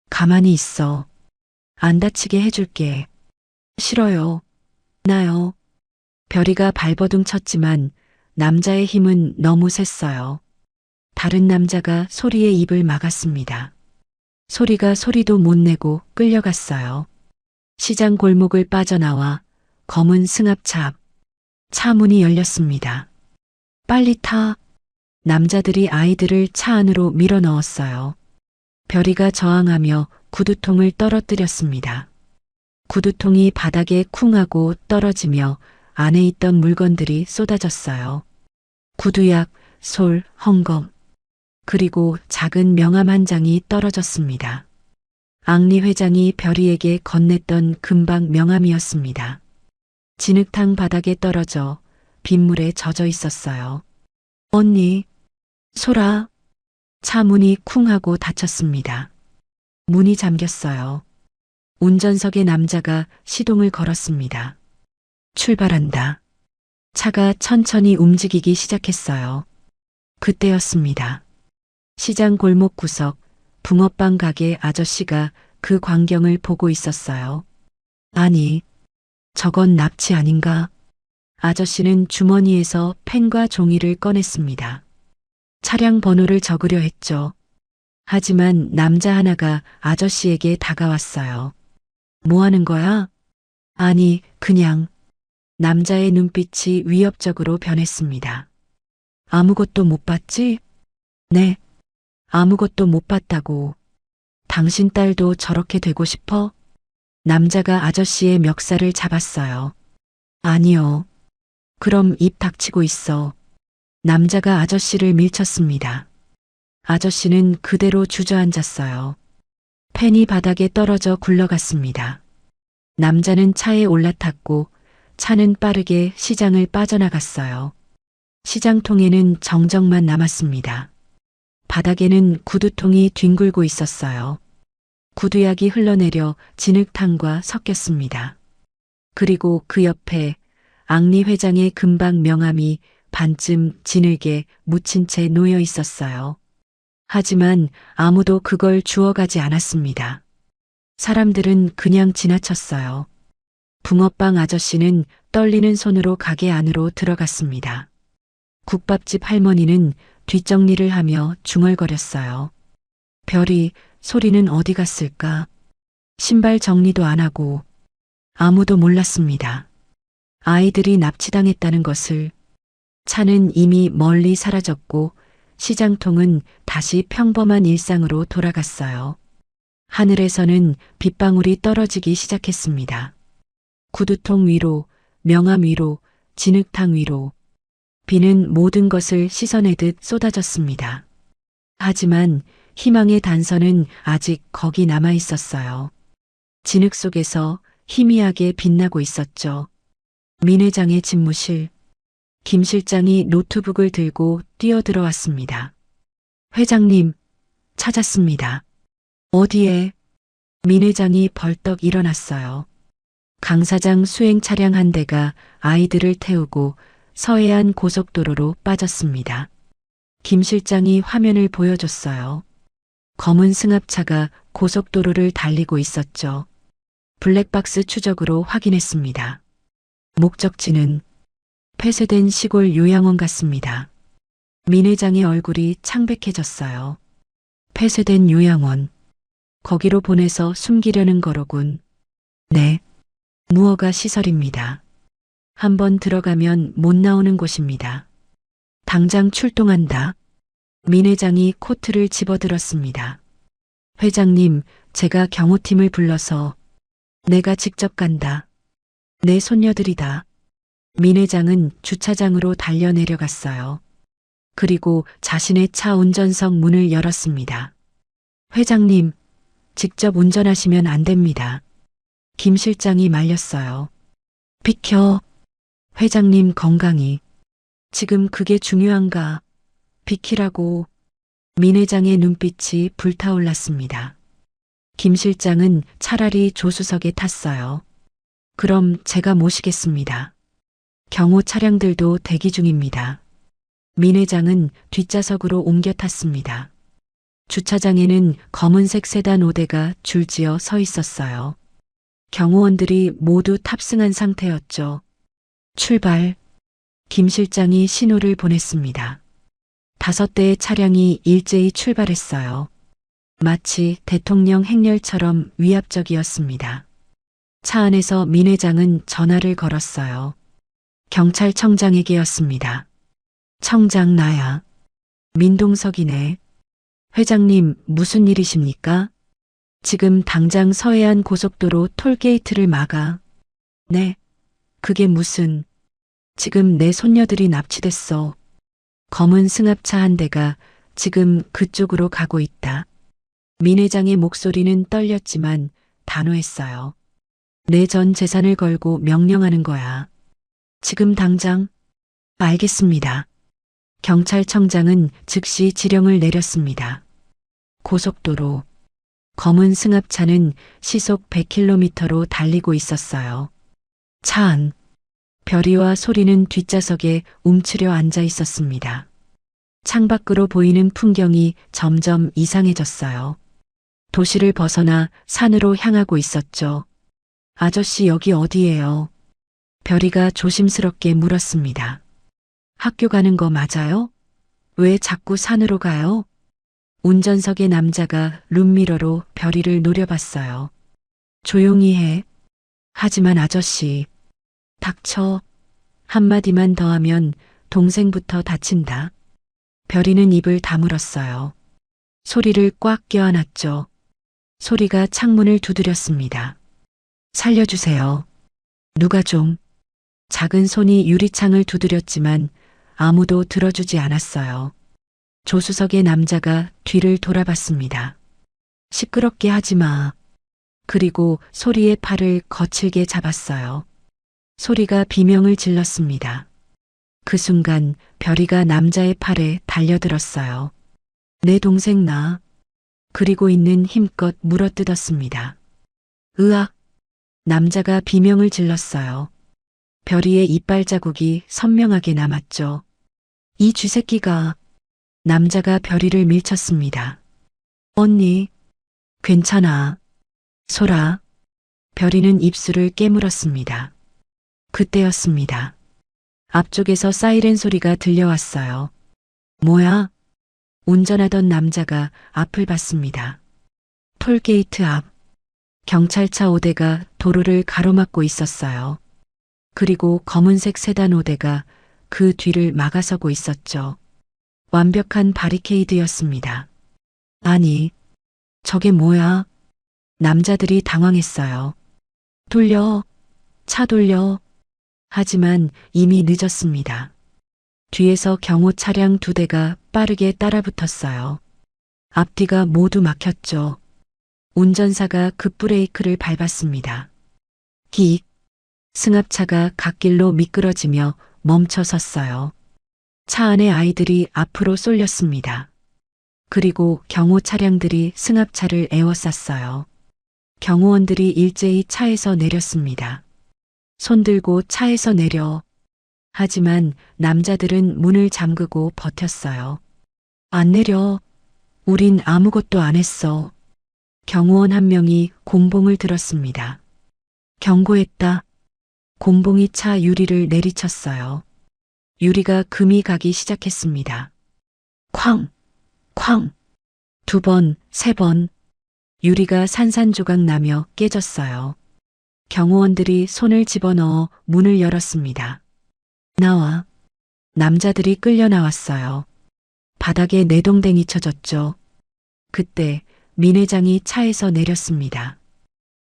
가만히 있어. 안 다치게 해줄게. 싫어요. 나요. 별이가 발버둥 쳤지만 남자의 힘은 너무 셌어요. 다른 남자가 소리의 입을 막았습니다. 소리가 소리도 못 내고 끌려갔어요. 시장 골목을 빠져나와 검은 승합차 앞. 차 문이 열렸습니다. 빨리 타. 남자들이 아이들을 차 안으로 밀어 넣었어요. 별이가 저항하며 구두통을 떨어뜨렸습니다. 구두통이 바닥에 쿵 하고 떨어지며 안에 있던 물건들이 쏟아졌어요. 구두약, 솔, 헝겊, 그리고 작은 명함 한 장이 떨어졌습니다. 앙리 회장이 별이에게 건넸던 금방 명함이었습니다. 진흙탕 바닥에 떨어져 빗물에 젖어 있었어요. 언니, 소라. 차 문이 쿵 하고 닫혔습니다. 문이 잠겼어요. 운전석의 남자가 시동을 걸었습니다. 출발한다. 차가 천천히 움직이기 시작했어요. 그때였습니다. 시장 골목 구석, 붕어빵 가게 아저씨가 그 광경을 보고 있었어요. 아니, 저건 납치 아닌가? 아저씨는 주머니에서 펜과 종이를 꺼냈습니다. 차량 번호를 적으려 했죠. 하지만 남자 하나가 아저씨에게 다가왔어요. 뭐 하는 거야? 아니, 그냥. 남자의 눈빛이 위협적으로 변했습니다. 아무것도 못 봤지? 네. 아무것도 못 봤다고. 당신 딸도 저렇게 되고 싶어? 남자가 아저씨의 멱살을 잡았어요. 아니요. 그럼 입 닥치고 있어. 남자가 아저씨를 밀쳤습니다. 아저씨는 그대로 주저앉았어요. 펜이 바닥에 떨어져 굴러갔습니다. 남자는 차에 올라탔고 차는 빠르게 시장을 빠져나갔어요. 시장통에는 정적만 남았습니다. 바닥에는 구두통이 뒹굴고 있었어요. 구두약이 흘러내려 진흙탕과 섞였습니다. 그리고 그 옆에 앙리 회장의 금방 명함이 반쯤 진흙에 묻힌 채 놓여 있었어요. 하지만 아무도 그걸 주워가지 않았습니다. 사람들은 그냥 지나쳤어요. 붕어빵 아저씨는 떨리는 손으로 가게 안으로 들어갔습니다. 국밥집 할머니는 뒷정리를 하며 중얼거렸어요. 별이, 소리는 어디 갔을까? 신발 정리도 안 하고 아무도 몰랐습니다. 아이들이 납치당했다는 것을. 차는 이미 멀리 사라졌고 시장통은 다시 평범한 일상으로 돌아갔어요. 하늘에서는 빗방울이 떨어지기 시작했습니다. 구두통 위로, 명함 위로, 진흙탕 위로. 비는 모든 것을 씻어내듯 쏟아졌습니다. 하지만 희망의 단서는 아직 거기 남아 있었어요. 진흙 속에서 희미하게 빛나고 있었죠. 민 회장의 집무실. 김 실장이 노트북을 들고 뛰어들어왔습니다. 회장님, 찾았습니다. 어디에? 민 회장이 벌떡 일어났어요. 강 사장 수행 차량 한 대가 아이들을 태우고 서해안 고속도로로 빠졌습니다. 김 실장이 화면을 보여줬어요. 검은 승합차가 고속도로를 달리고 있었죠. 블랙박스 추적으로 확인했습니다. 목적지는 폐쇄된 시골 요양원 같습니다. 민 회장의 얼굴이 창백해졌어요. 폐쇄된 요양원. 거기로 보내서 숨기려는 거로군. 네. 무허가 시설입니다. 한번 들어가면 못 나오는 곳입니다. 당장 출동한다. 민 회장이 코트를 집어들었습니다. 회장님, 제가 경호팀을 불러서. 내가 직접 간다. 내 손녀들이다. 민 회장은 주차장으로 달려 내려갔어요. 그리고 자신의 차 운전석 문을 열었습니다. 회장님, 직접 운전하시면 안 됩니다. 김 실장이 말렸어요. 비켜. 회장님 건강이. 지금 그게 중요한가? 비키라고. 민 회장의 눈빛이 불타올랐습니다. 김 실장은 차라리 조수석에 탔어요. 그럼 제가 모시겠습니다. 경호 차량들도 대기 중입니다. 민 회장은 뒷좌석으로 옮겨 탔습니다. 주차장에는 검은색 세단 5대가 줄지어 서 있었어요. 경호원들이 모두 탑승한 상태였죠. 출발. 김 실장이 신호를 보냈습니다. 5대의 차량이 일제히 출발했어요. 마치 대통령 행렬처럼 위압적이었습니다. 차 안에서 민 회장은 전화를 걸었어요. 경찰청장에게였습니다. 청장 나야. 민동석이네. 회장님, 무슨 일이십니까? 지금 당장 서해안 고속도로 톨게이트를 막아. 네. 그게 무슨. 지금 내 손녀들이 납치됐어. 검은 승합차 한 대가 지금 그쪽으로 가고 있다. 민 회장의 목소리는 떨렸지만 단호했어요. 내 전 재산을 걸고 명령하는 거야. 지금 당장. 알겠습니다. 경찰청장은 즉시 지령을 내렸습니다. 고속도로. 검은 승합차는 시속 100km로 달리고 있었어요. 차 안. 별이와 소리는 뒷좌석에 움츠려 앉아 있었습니다. 창밖으로 보이는 풍경이 점점 이상해졌어요. 도시를 벗어나 산으로 향하고 있었죠. 아저씨 여기 어디예요? 별이가 조심스럽게 물었습니다. 학교 가는 거 맞아요? 왜 자꾸 산으로 가요? 운전석의 남자가 룸미러로 별이를 노려봤어요. 조용히 해. 하지만 아저씨. 닥쳐. 한마디만 더 하면 동생부터 다친다. 별이는 입을 다물었어요. 소리를 꽉 껴안았죠. 소리가 창문을 두드렸습니다. 살려주세요. 누가 좀. 작은 손이 유리창을 두드렸지만 아무도 들어주지 않았어요. 조수석의 남자가 뒤를 돌아봤습니다. 시끄럽게 하지 마. 그리고 소리의 팔을 거칠게 잡았어요. 소리가 비명을 질렀습니다. 그 순간 별이가 남자의 팔에 달려들었어요. 내 동생 나. 그리고 있는 힘껏 물어뜯었습니다. 으악. 남자가 비명을 질렀어요. 별이의 이빨 자국이 선명하게 남았죠. 이 쥐새끼가. 남자가 별이를 밀쳤습니다. 언니. 괜찮아. 소라. 별이는 입술을 깨물었습니다. 그때였습니다. 앞쪽에서 사이렌 소리가 들려왔어요. 뭐야? 운전하던 남자가 앞을 봤습니다. 톨게이트 앞. 경찰차 5대가 도로를 가로막고 있었어요. 그리고 검은색 세단 5대가 그 뒤를 막아서고 있었죠. 완벽한 바리케이드였습니다. 아니, 저게 뭐야? 남자들이 당황했어요. 돌려, 차 돌려. 하지만 이미 늦었습니다. 뒤에서 경호 차량 2대가 빠르게 따라붙었어요. 앞뒤가 모두 막혔죠. 운전사가 급브레이크를 밟았습니다. 기, 승합차가 갓길로 미끄러지며 멈춰 섰어요. 차 안의 아이들이 앞으로 쏠렸습니다. 그리고 경호 차량들이 승합차를 에워쌌어요. 경호원들이 일제히 차에서 내렸습니다. 손 들고 차에서 내려. 하지만 남자들은 문을 잠그고 버텼어요. 안 내려. 우린 아무것도 안 했어. 경호원 한 명이 곤봉을 들었습니다. 경고했다. 곤봉이 차 유리를 내리쳤어요. 유리가 금이 가기 시작했습니다. 쾅! 쾅! 2번, 3번. 유리가 산산조각 나며 깨졌어요. 경호원들이 손을 집어넣어 문을 열었습니다. 나와. 남자들이 끌려 나왔어요. 바닥에 내동댕이 쳐졌죠. 그때 민 회장이 차에서 내렸습니다.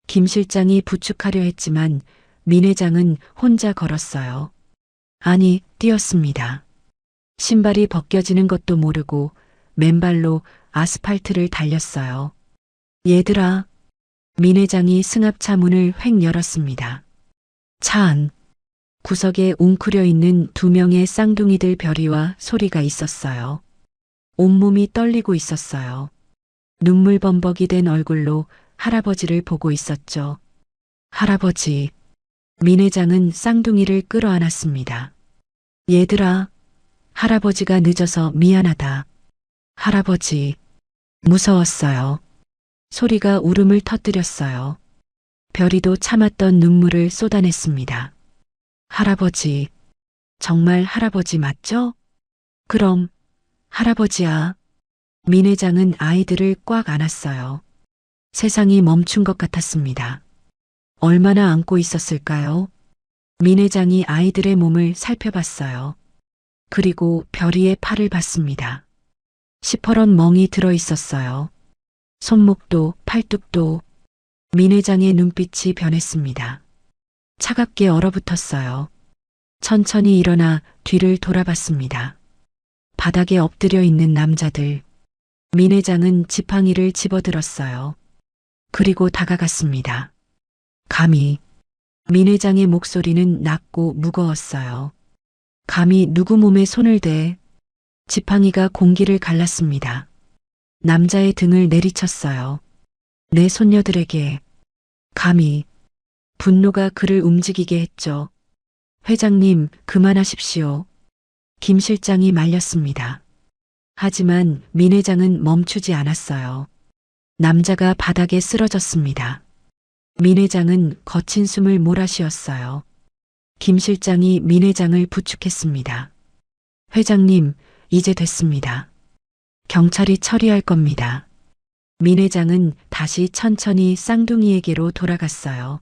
김 실장이 부축하려 했지만 민 회장은 혼자 걸었어요. 아니, 뛰었습니다. 신발이 벗겨지는 것도 모르고 맨발로 아스팔트를 달렸어요. 얘들아. 민 회장이 승합차 문을 획 열었습니다. 차 안. 구석에 웅크려 있는 2명의 쌍둥이들 별이와 소리가 있었어요. 온몸이 떨리고 있었어요. 눈물 범벅이 된 얼굴로 할아버지를 보고 있었죠. 할아버지. 민 회장은 쌍둥이를 끌어안았습니다. 얘들아. 할아버지가 늦어서 미안하다. 할아버지. 무서웠어요. 소리가 울음을 터뜨렸어요. 별이도 참았던 눈물을 쏟아냈습니다. 할아버지. 정말 할아버지 맞죠? 그럼 할아버지야. 민 회장은 아이들을 꽉 안았어요. 세상이 멈춘 것 같았습니다. 얼마나 안고 있었을까요? 민 회장이 아이들의 몸을 살펴봤어요. 그리고 별이의 팔을 봤습니다. 시퍼런 멍이 들어 있었어요. 손목도 팔뚝도. 민 회장의 눈빛이 변했습니다. 차갑게 얼어붙었어요. 천천히 일어나 뒤를 돌아봤습니다. 바닥에 엎드려 있는 남자들. 민 회장은 지팡이를 집어들었어요. 그리고 다가갔습니다. 감히. 민 회장의 목소리는 낮고 무거웠어요. 감히 누구 몸에 손을 대. 지팡이가 공기를 갈랐습니다. 남자의 등을 내리쳤어요. 내 손녀들에게. 감히. 분노가 그를 움직이게 했죠. 회장님, 그만하십시오. 김 실장이 말렸습니다. 하지만 민 회장은 멈추지 않았어요. 남자가 바닥에 쓰러졌습니다. 민 회장은 거친 숨을 몰아쉬었어요. 김 실장이 민 회장을 부축했습니다. 회장님, 이제 됐습니다. 경찰이 처리할 겁니다. 민 회장은 다시 천천히 쌍둥이에게로 돌아갔어요.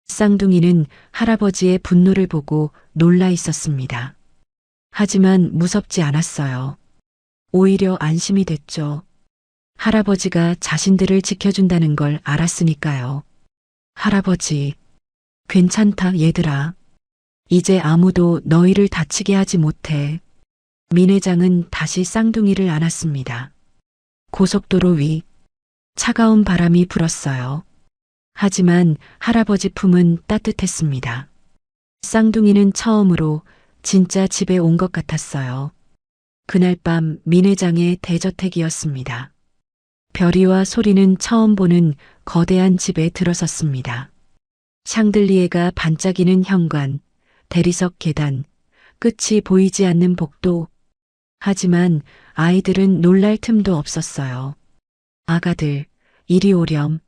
쌍둥이는 할아버지의 분노를 보고 놀라 있었습니다. 하지만 무섭지 않았어요. 오히려 안심이 됐죠. 할아버지가 자신들을 지켜준다는 걸 알았으니까요. 할아버지, 괜찮다 얘들아. 이제 아무도 너희를 다치게 하지 못해. 민 회장은 다시 쌍둥이를 안았습니다. 고속도로 위. 차가운 바람이 불었어요. 하지만 할아버지 품은 따뜻했습니다. 쌍둥이는 처음으로 진짜 집에 온 것 같았어요. 그날 밤 민 회장의 대저택이었습니다. 별이와 소리는 처음 보는 거대한 집에 들어섰습니다. 샹들리에가 반짝이는 현관, 대리석 계단, 끝이 보이지 않는 복도. 하지만 아이들은 놀랄 틈도 없었어요. 아가들, 이리 오렴.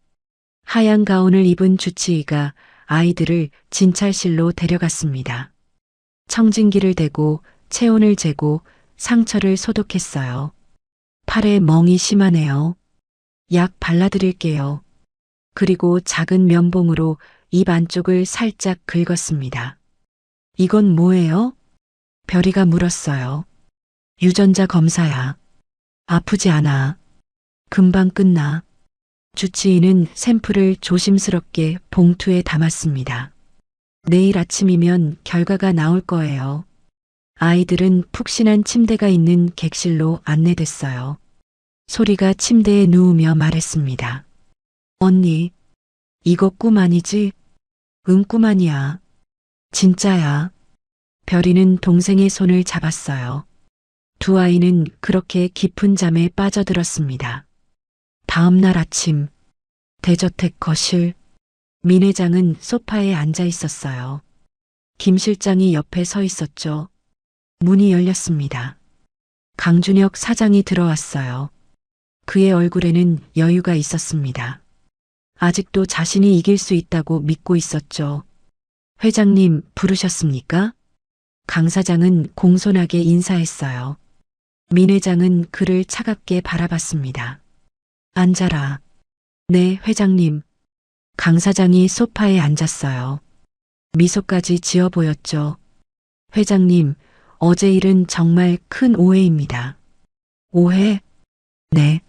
하얀 가운을 입은 주치의가 아이들을 진찰실로 데려갔습니다. 청진기를 대고 체온을 재고 상처를 소독했어요. 팔에 멍이 심하네요. 약 발라드릴게요. 그리고 작은 면봉으로 입 안쪽을 살짝 긁었습니다. 이건 뭐예요? 별이가 물었어요. 유전자 검사야. 아프지 않아. 금방 끝나. 주치의는 샘플을 조심스럽게 봉투에 담았습니다. 내일 아침이면 결과가 나올 거예요. 아이들은 푹신한 침대가 있는 객실로 안내됐어요. 소리가 침대에 누우며 말했습니다. 언니, 이거 꿈 아니지? 응, 꿈 아니야. 진짜야. 별이는 동생의 손을 잡았어요. 두 아이는 그렇게 깊은 잠에 빠져들었습니다. 다음 날 아침, 대저택 거실, 민 회장은 소파에 앉아 있었어요. 김 실장이 옆에 서 있었죠. 문이 열렸습니다. 강준혁 사장이 들어왔어요. 그의 얼굴에는 여유가 있었습니다. 아직도 자신이 이길 수 있다고 믿고 있었죠. 회장님 부르셨습니까? 강 사장은 공손하게 인사했어요. 민 회장은 그를 차갑게 바라봤습니다. 앉아라. 네, 회장님. 강 사장이 소파에 앉았어요. 미소까지 지어 보였죠. 회장님, 어제 일은 정말 큰 오해입니다. 오해? 네.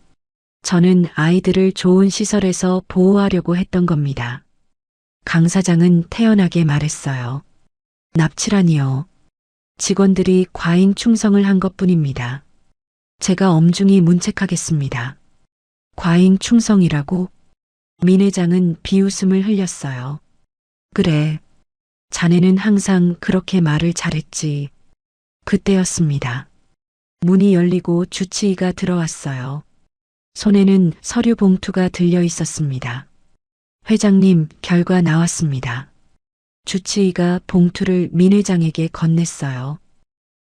저는 아이들을 좋은 시설에서 보호하려고 했던 겁니다. 강 사장은 태연하게 말했어요. 납치라니요. 직원들이 과잉 충성을 한 것뿐입니다. 제가 엄중히 문책하겠습니다. 과잉 충성이라고? 민 회장은 비웃음을 흘렸어요. 그래. 자네는 항상 그렇게 말을 잘했지. 그때였습니다. 문이 열리고 주치의가 들어왔어요. 손에는 서류 봉투가 들려 있었습니다. 회장님, 결과 나왔습니다. 주치의가 봉투를 민 회장에게 건넸어요.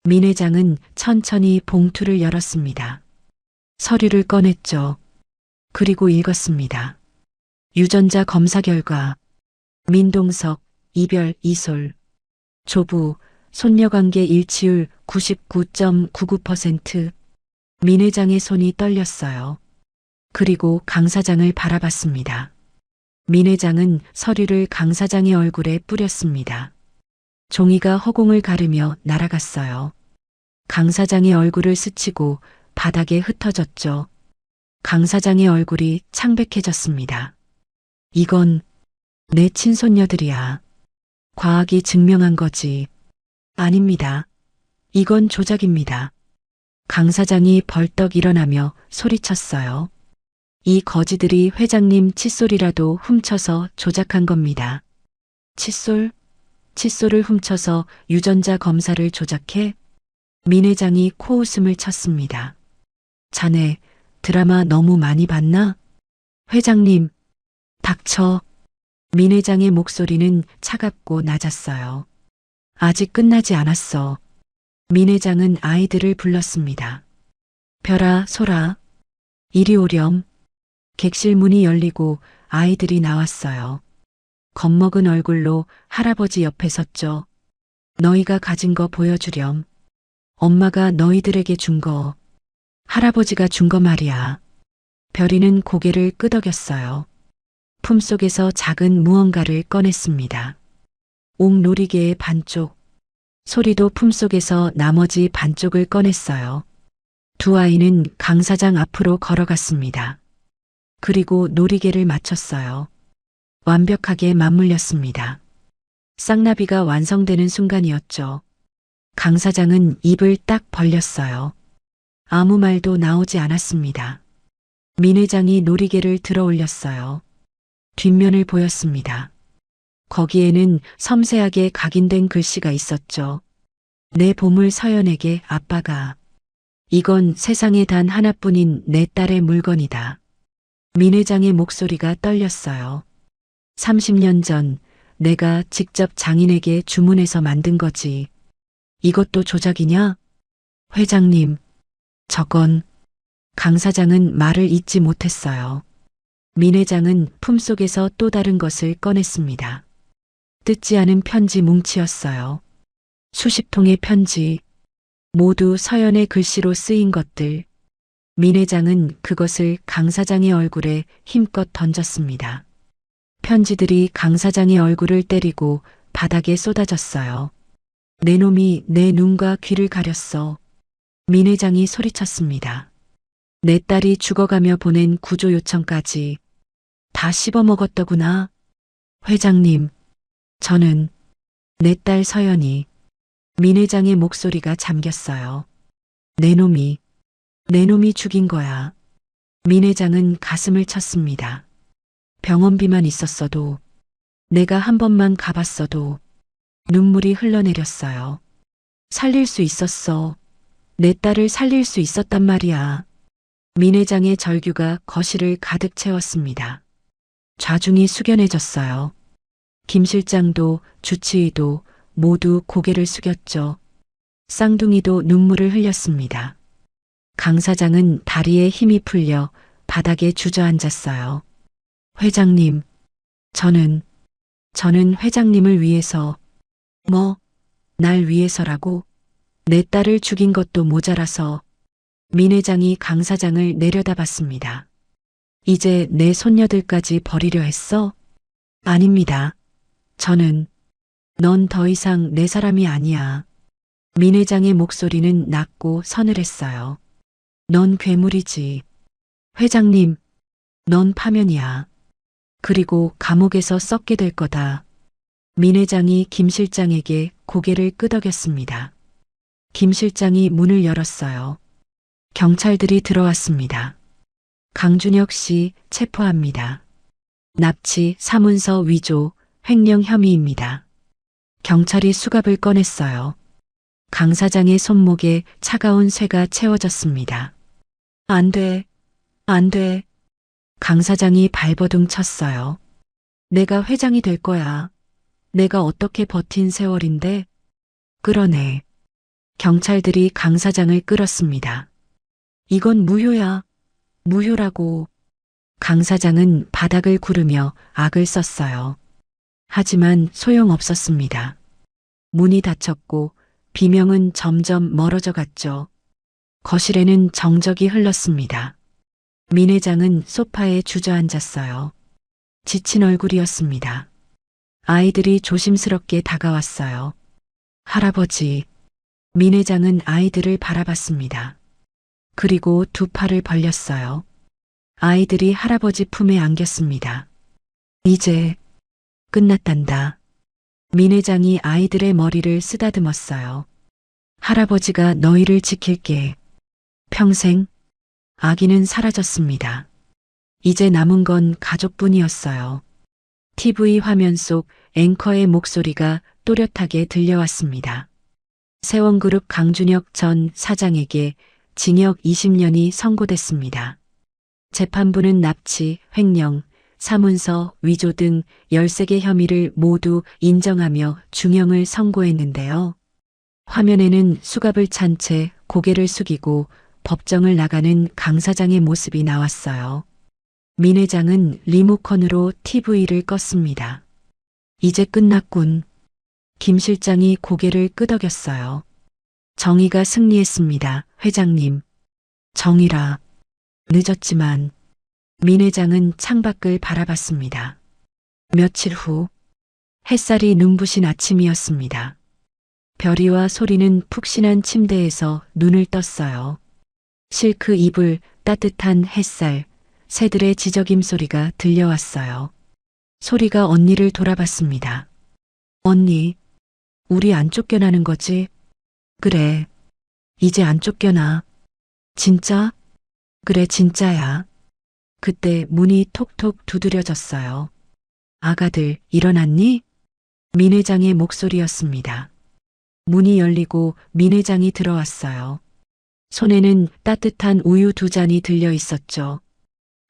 민 회장은 천천히 봉투를 열었습니다. 서류를 꺼냈죠. 그리고 읽었습니다. 유전자 검사 결과, 민동석, 이별, 이솔, 조부, 손녀관계 일치율 99.99%. 민 회장의 손이 떨렸어요. 그리고 강 사장을 바라봤습니다. 민 회장은 서류를 강 사장의 얼굴에 뿌렸습니다. 종이가 허공을 가르며 날아갔어요. 강 사장의 얼굴을 스치고 바닥에 흩어졌죠. 강 사장의 얼굴이 창백해졌습니다. 이건 내 친손녀들이야. 과학이 증명한 거지. 아닙니다. 이건 조작입니다. 강 사장이 벌떡 일어나며 소리쳤어요. 이 거지들이 회장님 칫솔이라도 훔쳐서 조작한 겁니다. 칫솔? 칫솔을 훔쳐서 유전자 검사를 조작해? 민 회장이 코웃음을 쳤습니다. 자네 드라마 너무 많이 봤나? 회장님, 닥쳐. 민 회장의 목소리는 차갑고 낮았어요. 아직 끝나지 않았어. 민 회장은 아이들을 불렀습니다. 별아, 소라, 이리 오렴. 객실 문이 열리고 아이들이 나왔어요. 겁먹은 얼굴로 할아버지 옆에 섰죠. 너희가 가진 거 보여주렴. 엄마가 너희들에게 준 거. 할아버지가 준 거 말이야. 별이는 고개를 끄덕였어요. 품속에서 작은 무언가를 꺼냈습니다. 옥 놀이개의 반쪽. 소리도 품속에서 나머지 반쪽을 꺼냈어요. 두 아이는 강 사장 앞으로 걸어갔습니다. 그리고 놀이개를 맞췄어요. 완벽하게 맞물렸습니다. 쌍나비가 완성되는 순간이었죠. 강 사장은 입을 딱 벌렸어요. 아무 말도 나오지 않았습니다. 민 회장이 놀이개를 들어 올렸어요. 뒷면을 보였습니다. 거기에는 섬세하게 각인된 글씨가 있었죠. 내 보물 서연에게 아빠가. 이건 세상에 단 하나뿐인 내 딸의 물건이다. 민 회장의 목소리가 떨렸어요. 30년 전 내가 직접 장인에게 주문해서 만든 거지. 이것도 조작이냐? 회장님, 저건. 강 사장은 말을 잇지 못했어요. 민 회장은 품속에서 또 다른 것을 꺼냈습니다. 뜯지 않은 편지 뭉치였어요. 수십 통의 편지, 모두 서연의 글씨로 쓰인 것들. 민 회장은 그것을 강 사장의 얼굴에 힘껏 던졌습니다. 편지들이 강 사장의 얼굴을 때리고 바닥에 쏟아졌어요. 내 놈이 내 눈과 귀를 가렸어. 민 회장이 소리쳤습니다. 내 딸이 죽어가며 보낸 구조 요청까지 다 씹어먹었더구나. 회장님, 저는 내 딸 서연이. 민 회장의 목소리가 잠겼어요. 내 놈이 죽인 거야. 민 회장은 가슴을 쳤습니다. 병원비만 있었어도, 내가 한 번만 가봤어도 눈물이 흘러내렸어요. 살릴 수 있었어. 내 딸을 살릴 수 있었단 말이야. 민 회장의 절규가 거실을 가득 채웠습니다. 좌중이 숙연해졌어요. 김 실장도 주치의도 모두 고개를 숙였죠. 쌍둥이도 눈물을 흘렸습니다. 강 사장은 다리에 힘이 풀려 바닥에 주저앉았어요. 회장님, 저는 회장님을 위해서, 날 위해서라고? 내 딸을 죽인 것도 모자라서. 민 회장이 강 사장을 내려다봤습니다. 이제 내 손녀들까지 버리려 했어? 아닙니다. 넌 더 이상 내 사람이 아니야. 민 회장의 목소리는 낮고 서늘했어요. 넌 괴물이지. 회장님, 넌 파면이야. 그리고 감옥에서 썩게 될 거다. 민 회장이 김 실장에게 고개를 끄덕였습니다. 김 실장이 문을 열었어요. 경찰들이 들어왔습니다. 강준혁 씨 체포합니다. 납치, 사문서 위조, 횡령 혐의입니다. 경찰이 수갑을 꺼냈어요. 강 사장의 손목에 차가운 쇠가 채워졌습니다. 안 돼, 안 돼. 강 사장이 발버둥 쳤어요. 내가 회장이 될 거야. 내가 어떻게 버틴 세월인데. 끌어내. 경찰들이 강 사장을 끌었습니다. 이건 무효야. 무효라고. 강 사장은 바닥을 구르며 악을 썼어요. 하지만 소용없었습니다. 문이 닫혔고 비명은 점점 멀어져 갔죠. 거실에는 정적이 흘렀습니다. 민 회장은 소파에 주저앉았어요. 지친 얼굴이었습니다. 아이들이 조심스럽게 다가왔어요. 할아버지. 민 회장은 아이들을 바라봤습니다. 그리고 두 팔을 벌렸어요. 아이들이 할아버지 품에 안겼습니다. 이제 끝났단다. 민 회장이 아이들의 머리를 쓰다듬었어요. 할아버지가 너희를 지킬게. 평생. 아기는 사라졌습니다. 이제 남은 건 가족뿐이었어요. TV 화면 속 앵커의 목소리가 또렷하게 들려왔습니다. 세원그룹 강준혁 전 사장에게 징역 20년이 선고됐습니다. 재판부는 납치, 횡령, 사문서, 위조 등 13개 혐의를 모두 인정하며 중형을 선고했는데요. 화면에는 수갑을 찬 채 고개를 숙이고 법정을 나가는 강 사장의 모습이 나왔어요. 민 회장은 리모컨으로 TV를 껐습니다. 이제 끝났군. 김 실장이 고개를 끄덕였어요. 정의가 승리했습니다, 회장님. 정의라. 늦었지만. 민 회장은 창밖을 바라봤습니다. 며칠 후 햇살이 눈부신 아침이었습니다. 별이와 소리는 푹신한 침대에서 눈을 떴어요. 실크 이불, 따뜻한 햇살, 새들의 지저귐 소리가 들려왔어요. 소리가 언니를 돌아봤습니다. 언니, 우리 안 쫓겨나는 거지? 그래, 이제 안 쫓겨나. 진짜? 그래, 진짜야. 그때 문이 톡톡 두드려졌어요. 아가들, 일어났니? 민 회장의 목소리였습니다. 문이 열리고 민 회장이 들어왔어요. 손에는 따뜻한 우유 2잔이 들려 있었죠.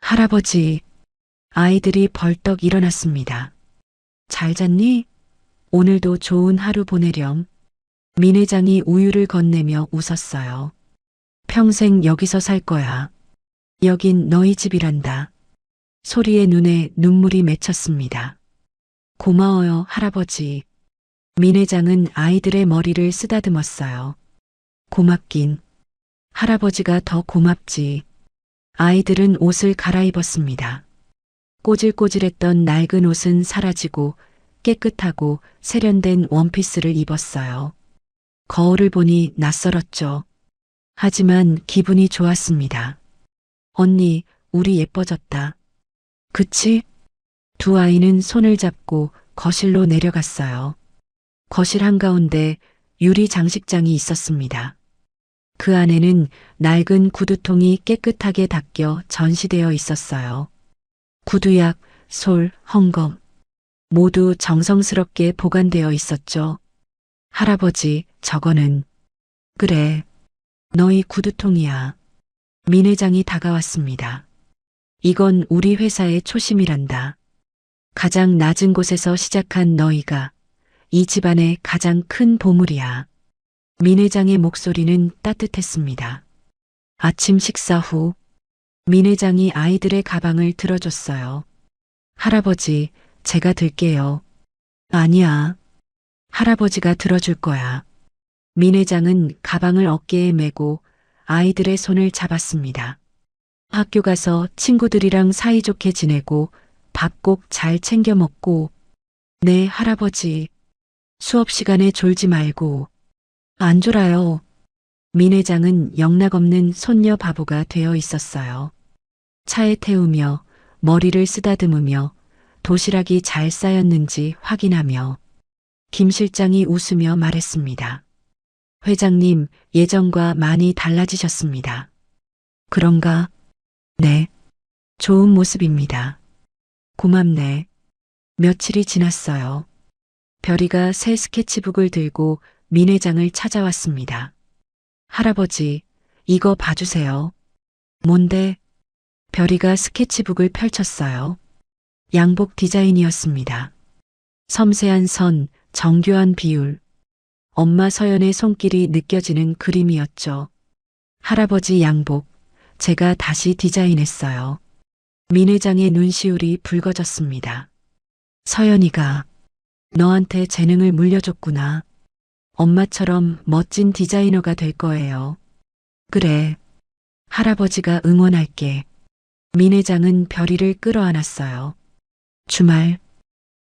할아버지, 아이들이 벌떡 일어났습니다. 잘 잤니? 오늘도 좋은 하루 보내렴. 민 회장이 우유를 건네며 웃었어요. 평생 여기서 살 거야. 여긴 너희 집이란다. 소리의 눈에 눈물이 맺혔습니다. 고마워요, 할아버지. 민 회장은 아이들의 머리를 쓰다듬었어요. 고맙긴. 할아버지가 더 고맙지. 아이들은 옷을 갈아입었습니다. 꼬질꼬질했던 낡은 옷은 사라지고 깨끗하고 세련된 원피스를 입었어요. 거울을 보니 낯설었죠. 하지만 기분이 좋았습니다. 언니, 우리 예뻐졌다. 그치? 두 아이는 손을 잡고 거실로 내려갔어요. 거실 한가운데 유리 장식장이 있었습니다. 그 안에는 낡은 구두통이 깨끗하게 닦여 전시되어 있었어요. 구두약, 솔, 헝겊 모두 정성스럽게 보관되어 있었죠. 할아버지, 저거는. 그래, 너희 구두통이야. 민 회장이 다가왔습니다. 이건 우리 회사의 초심이란다. 가장 낮은 곳에서 시작한 너희가 이 집안의 가장 큰 보물이야. 민 회장의 목소리는 따뜻했습니다. 아침 식사 후 민 회장이 아이들의 가방을 들어줬어요. 할아버지, 제가 들게요. 아니야. 할아버지가 들어줄 거야. 민 회장은 가방을 어깨에 메고 아이들의 손을 잡았습니다. 학교 가서 친구들이랑 사이좋게 지내고 밥 꼭 잘 챙겨 먹고. 네, 할아버지. 수업 시간에 졸지 말고. 안 졸아요. 민 회장은 영락없는 손녀 바보가 되어 있었어요. 차에 태우며 머리를 쓰다듬으며 도시락이 잘 쌓였는지 확인하며 김 실장이 웃으며 말했습니다. 회장님, 예전과 많이 달라지셨습니다. 그런가? 네. 좋은 모습입니다. 고맙네. 며칠이 지났어요. 별이가 새 스케치북을 들고 민 회장을 찾아왔습니다. 할아버지, 이거 봐주세요. 뭔데? 별이가 스케치북을 펼쳤어요. 양복 디자인이었습니다. 섬세한 선, 정교한 비율. 엄마 서연의 손길이 느껴지는 그림이었죠. 할아버지 양복, 제가 다시 디자인했어요. 민 회장의 눈시울이 붉어졌습니다. 서연이가 너한테 재능을 물려줬구나. 엄마처럼 멋진 디자이너가 될 거예요. 그래. 할아버지가 응원할게. 민 회장은 별이를 끌어안았어요. 주말,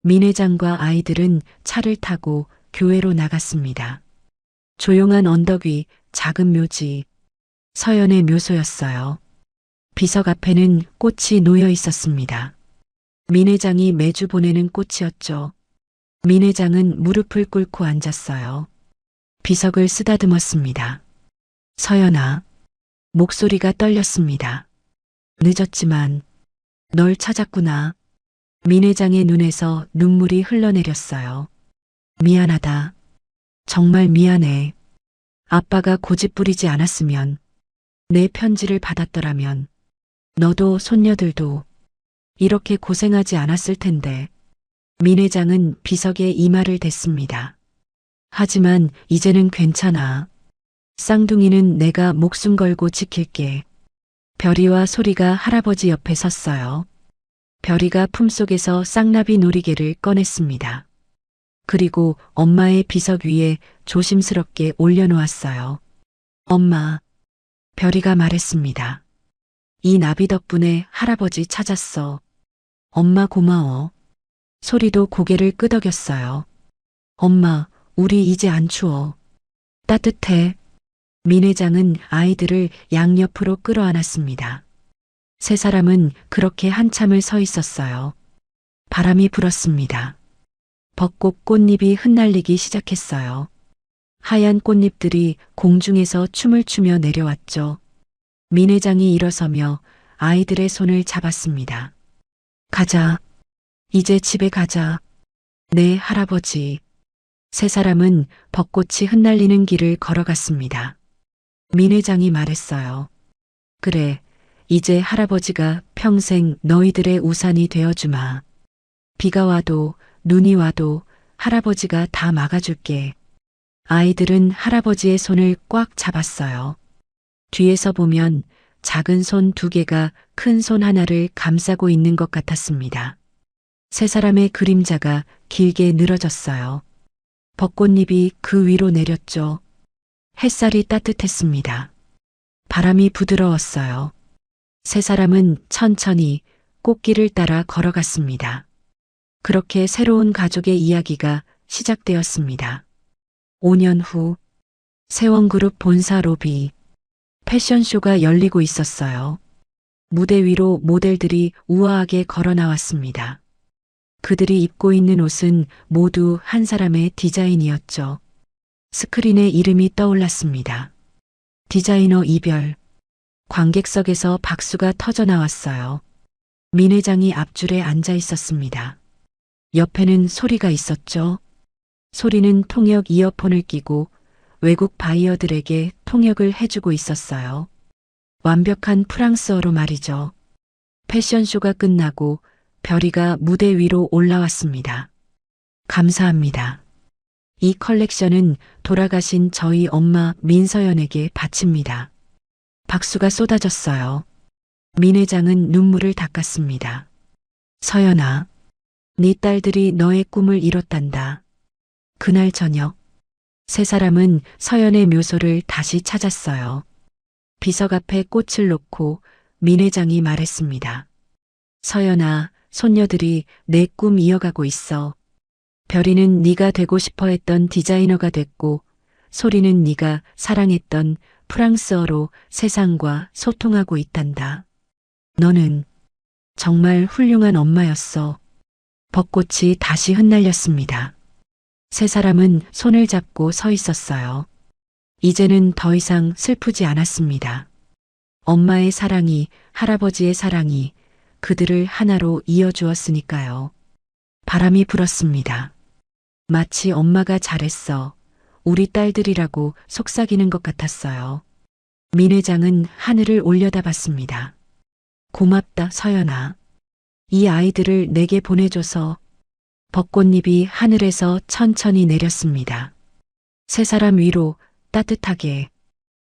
민 회장과 아이들은 차를 타고 교회로 나갔습니다. 조용한 언덕 위 작은 묘지, 서연의 묘소였어요. 비석 앞에는 꽃이 놓여 있었습니다. 민 회장이 매주 보내는 꽃이었죠. 민 회장은 무릎을 꿇고 앉았어요. 비석을 쓰다듬었습니다. 서연아, 목소리가 떨렸습니다. 늦었지만 널 찾았구나. 민 회장의 눈에서 눈물이 흘러내렸어요. 미안하다. 정말 미안해. 아빠가 고집부리지 않았으면, 내 편지를 받았더라면, 너도 손녀들도 이렇게 고생하지 않았을 텐데. 민 회장은 비석에 이마를 댔습니다. 하지만 이제는 괜찮아. 쌍둥이는 내가 목숨 걸고 지킬게. 별이와 소리가 할아버지 옆에 섰어요. 별이가 품속에서 쌍나비 놀이개를 꺼냈습니다. 그리고 엄마의 비석 위에 조심스럽게 올려놓았어요. 엄마, 별이가 말했습니다. 이 나비 덕분에 할아버지 찾았어. 엄마 고마워. 소리도 고개를 끄덕였어요. 엄마, 우리 이제 안 추워. 따뜻해. 민 회장은 아이들을 양옆으로 끌어안았습니다. 세 사람은 그렇게 한참을 서 있었어요. 바람이 불었습니다. 벚꽃 꽃잎이 흩날리기 시작했어요. 하얀 꽃잎들이 공중에서 춤을 추며 내려왔죠. 민 회장이 일어서며 아이들의 손을 잡았습니다. 가자. 이제 집에 가자. 네, 할아버지. 세 사람은 벚꽃이 흩날리는 길을 걸어갔습니다. 민 회장이 말했어요. 그래, 이제 할아버지가 평생 너희들의 우산이 되어주마. 비가 와도 눈이 와도 할아버지가 다 막아줄게. 아이들은 할아버지의 손을 꽉 잡았어요. 뒤에서 보면 작은 손 두 개가 큰 손 하나를 감싸고 있는 것 같았습니다. 세 사람의 그림자가 길게 늘어졌어요. 벚꽃잎이 그 위로 내렸죠. 햇살이 따뜻했습니다. 바람이 부드러웠어요. 세 사람은 천천히 꽃길을 따라 걸어갔습니다. 그렇게 새로운 가족의 이야기가 시작되었습니다. 5년 후 세원그룹 본사 로비 패션쇼가 열리고 있었어요. 무대 위로 모델들이 우아하게 걸어 나왔습니다. 그들이 입고 있는 옷은 모두 한 사람의 디자인이었죠. 스크린에 이름이 떠올랐습니다. 디자이너 이별. 관객석에서 박수가 터져 나왔어요. 민 회장이 앞줄에 앉아 있었습니다. 옆에는 소리가 있었죠. 소리는 통역 이어폰을 끼고 외국 바이어들에게 통역을 해주고 있었어요. 완벽한 프랑스어로 말이죠. 패션쇼가 끝나고 별이가 무대 위로 올라왔습니다. 감사합니다. 이 컬렉션은 돌아가신 저희 엄마 민서연에게 바칩니다. 박수가 쏟아졌어요. 민 회장은 눈물을 닦았습니다. 서연아, 네 딸들이 너의 꿈을 이뤘단다. 그날 저녁, 세 사람은 서연의 묘소를 다시 찾았어요. 비석 앞에 꽃을 놓고 민 회장이 말했습니다. 서연아, 손녀들이 내 꿈 이어가고 있어. 별이는 네가 되고 싶어 했던 디자이너가 됐고, 소리는 네가 사랑했던 프랑스어로 세상과 소통하고 있단다. 너는 정말 훌륭한 엄마였어. 벚꽃이 다시 흩날렸습니다. 세 사람은 손을 잡고 서 있었어요. 이제는 더 이상 슬프지 않았습니다. 엄마의 사랑이, 할아버지의 사랑이 그들을 하나로 이어주었으니까요. 바람이 불었습니다. 마치 엄마가 잘했어. 우리 딸들이라고 속삭이는 것 같았어요. 민 회장은 하늘을 올려다봤습니다. 고맙다, 서연아. 이 아이들을 내게 보내줘서. 벚꽃잎이 하늘에서 천천히 내렸습니다. 세 사람 위로 따뜻하게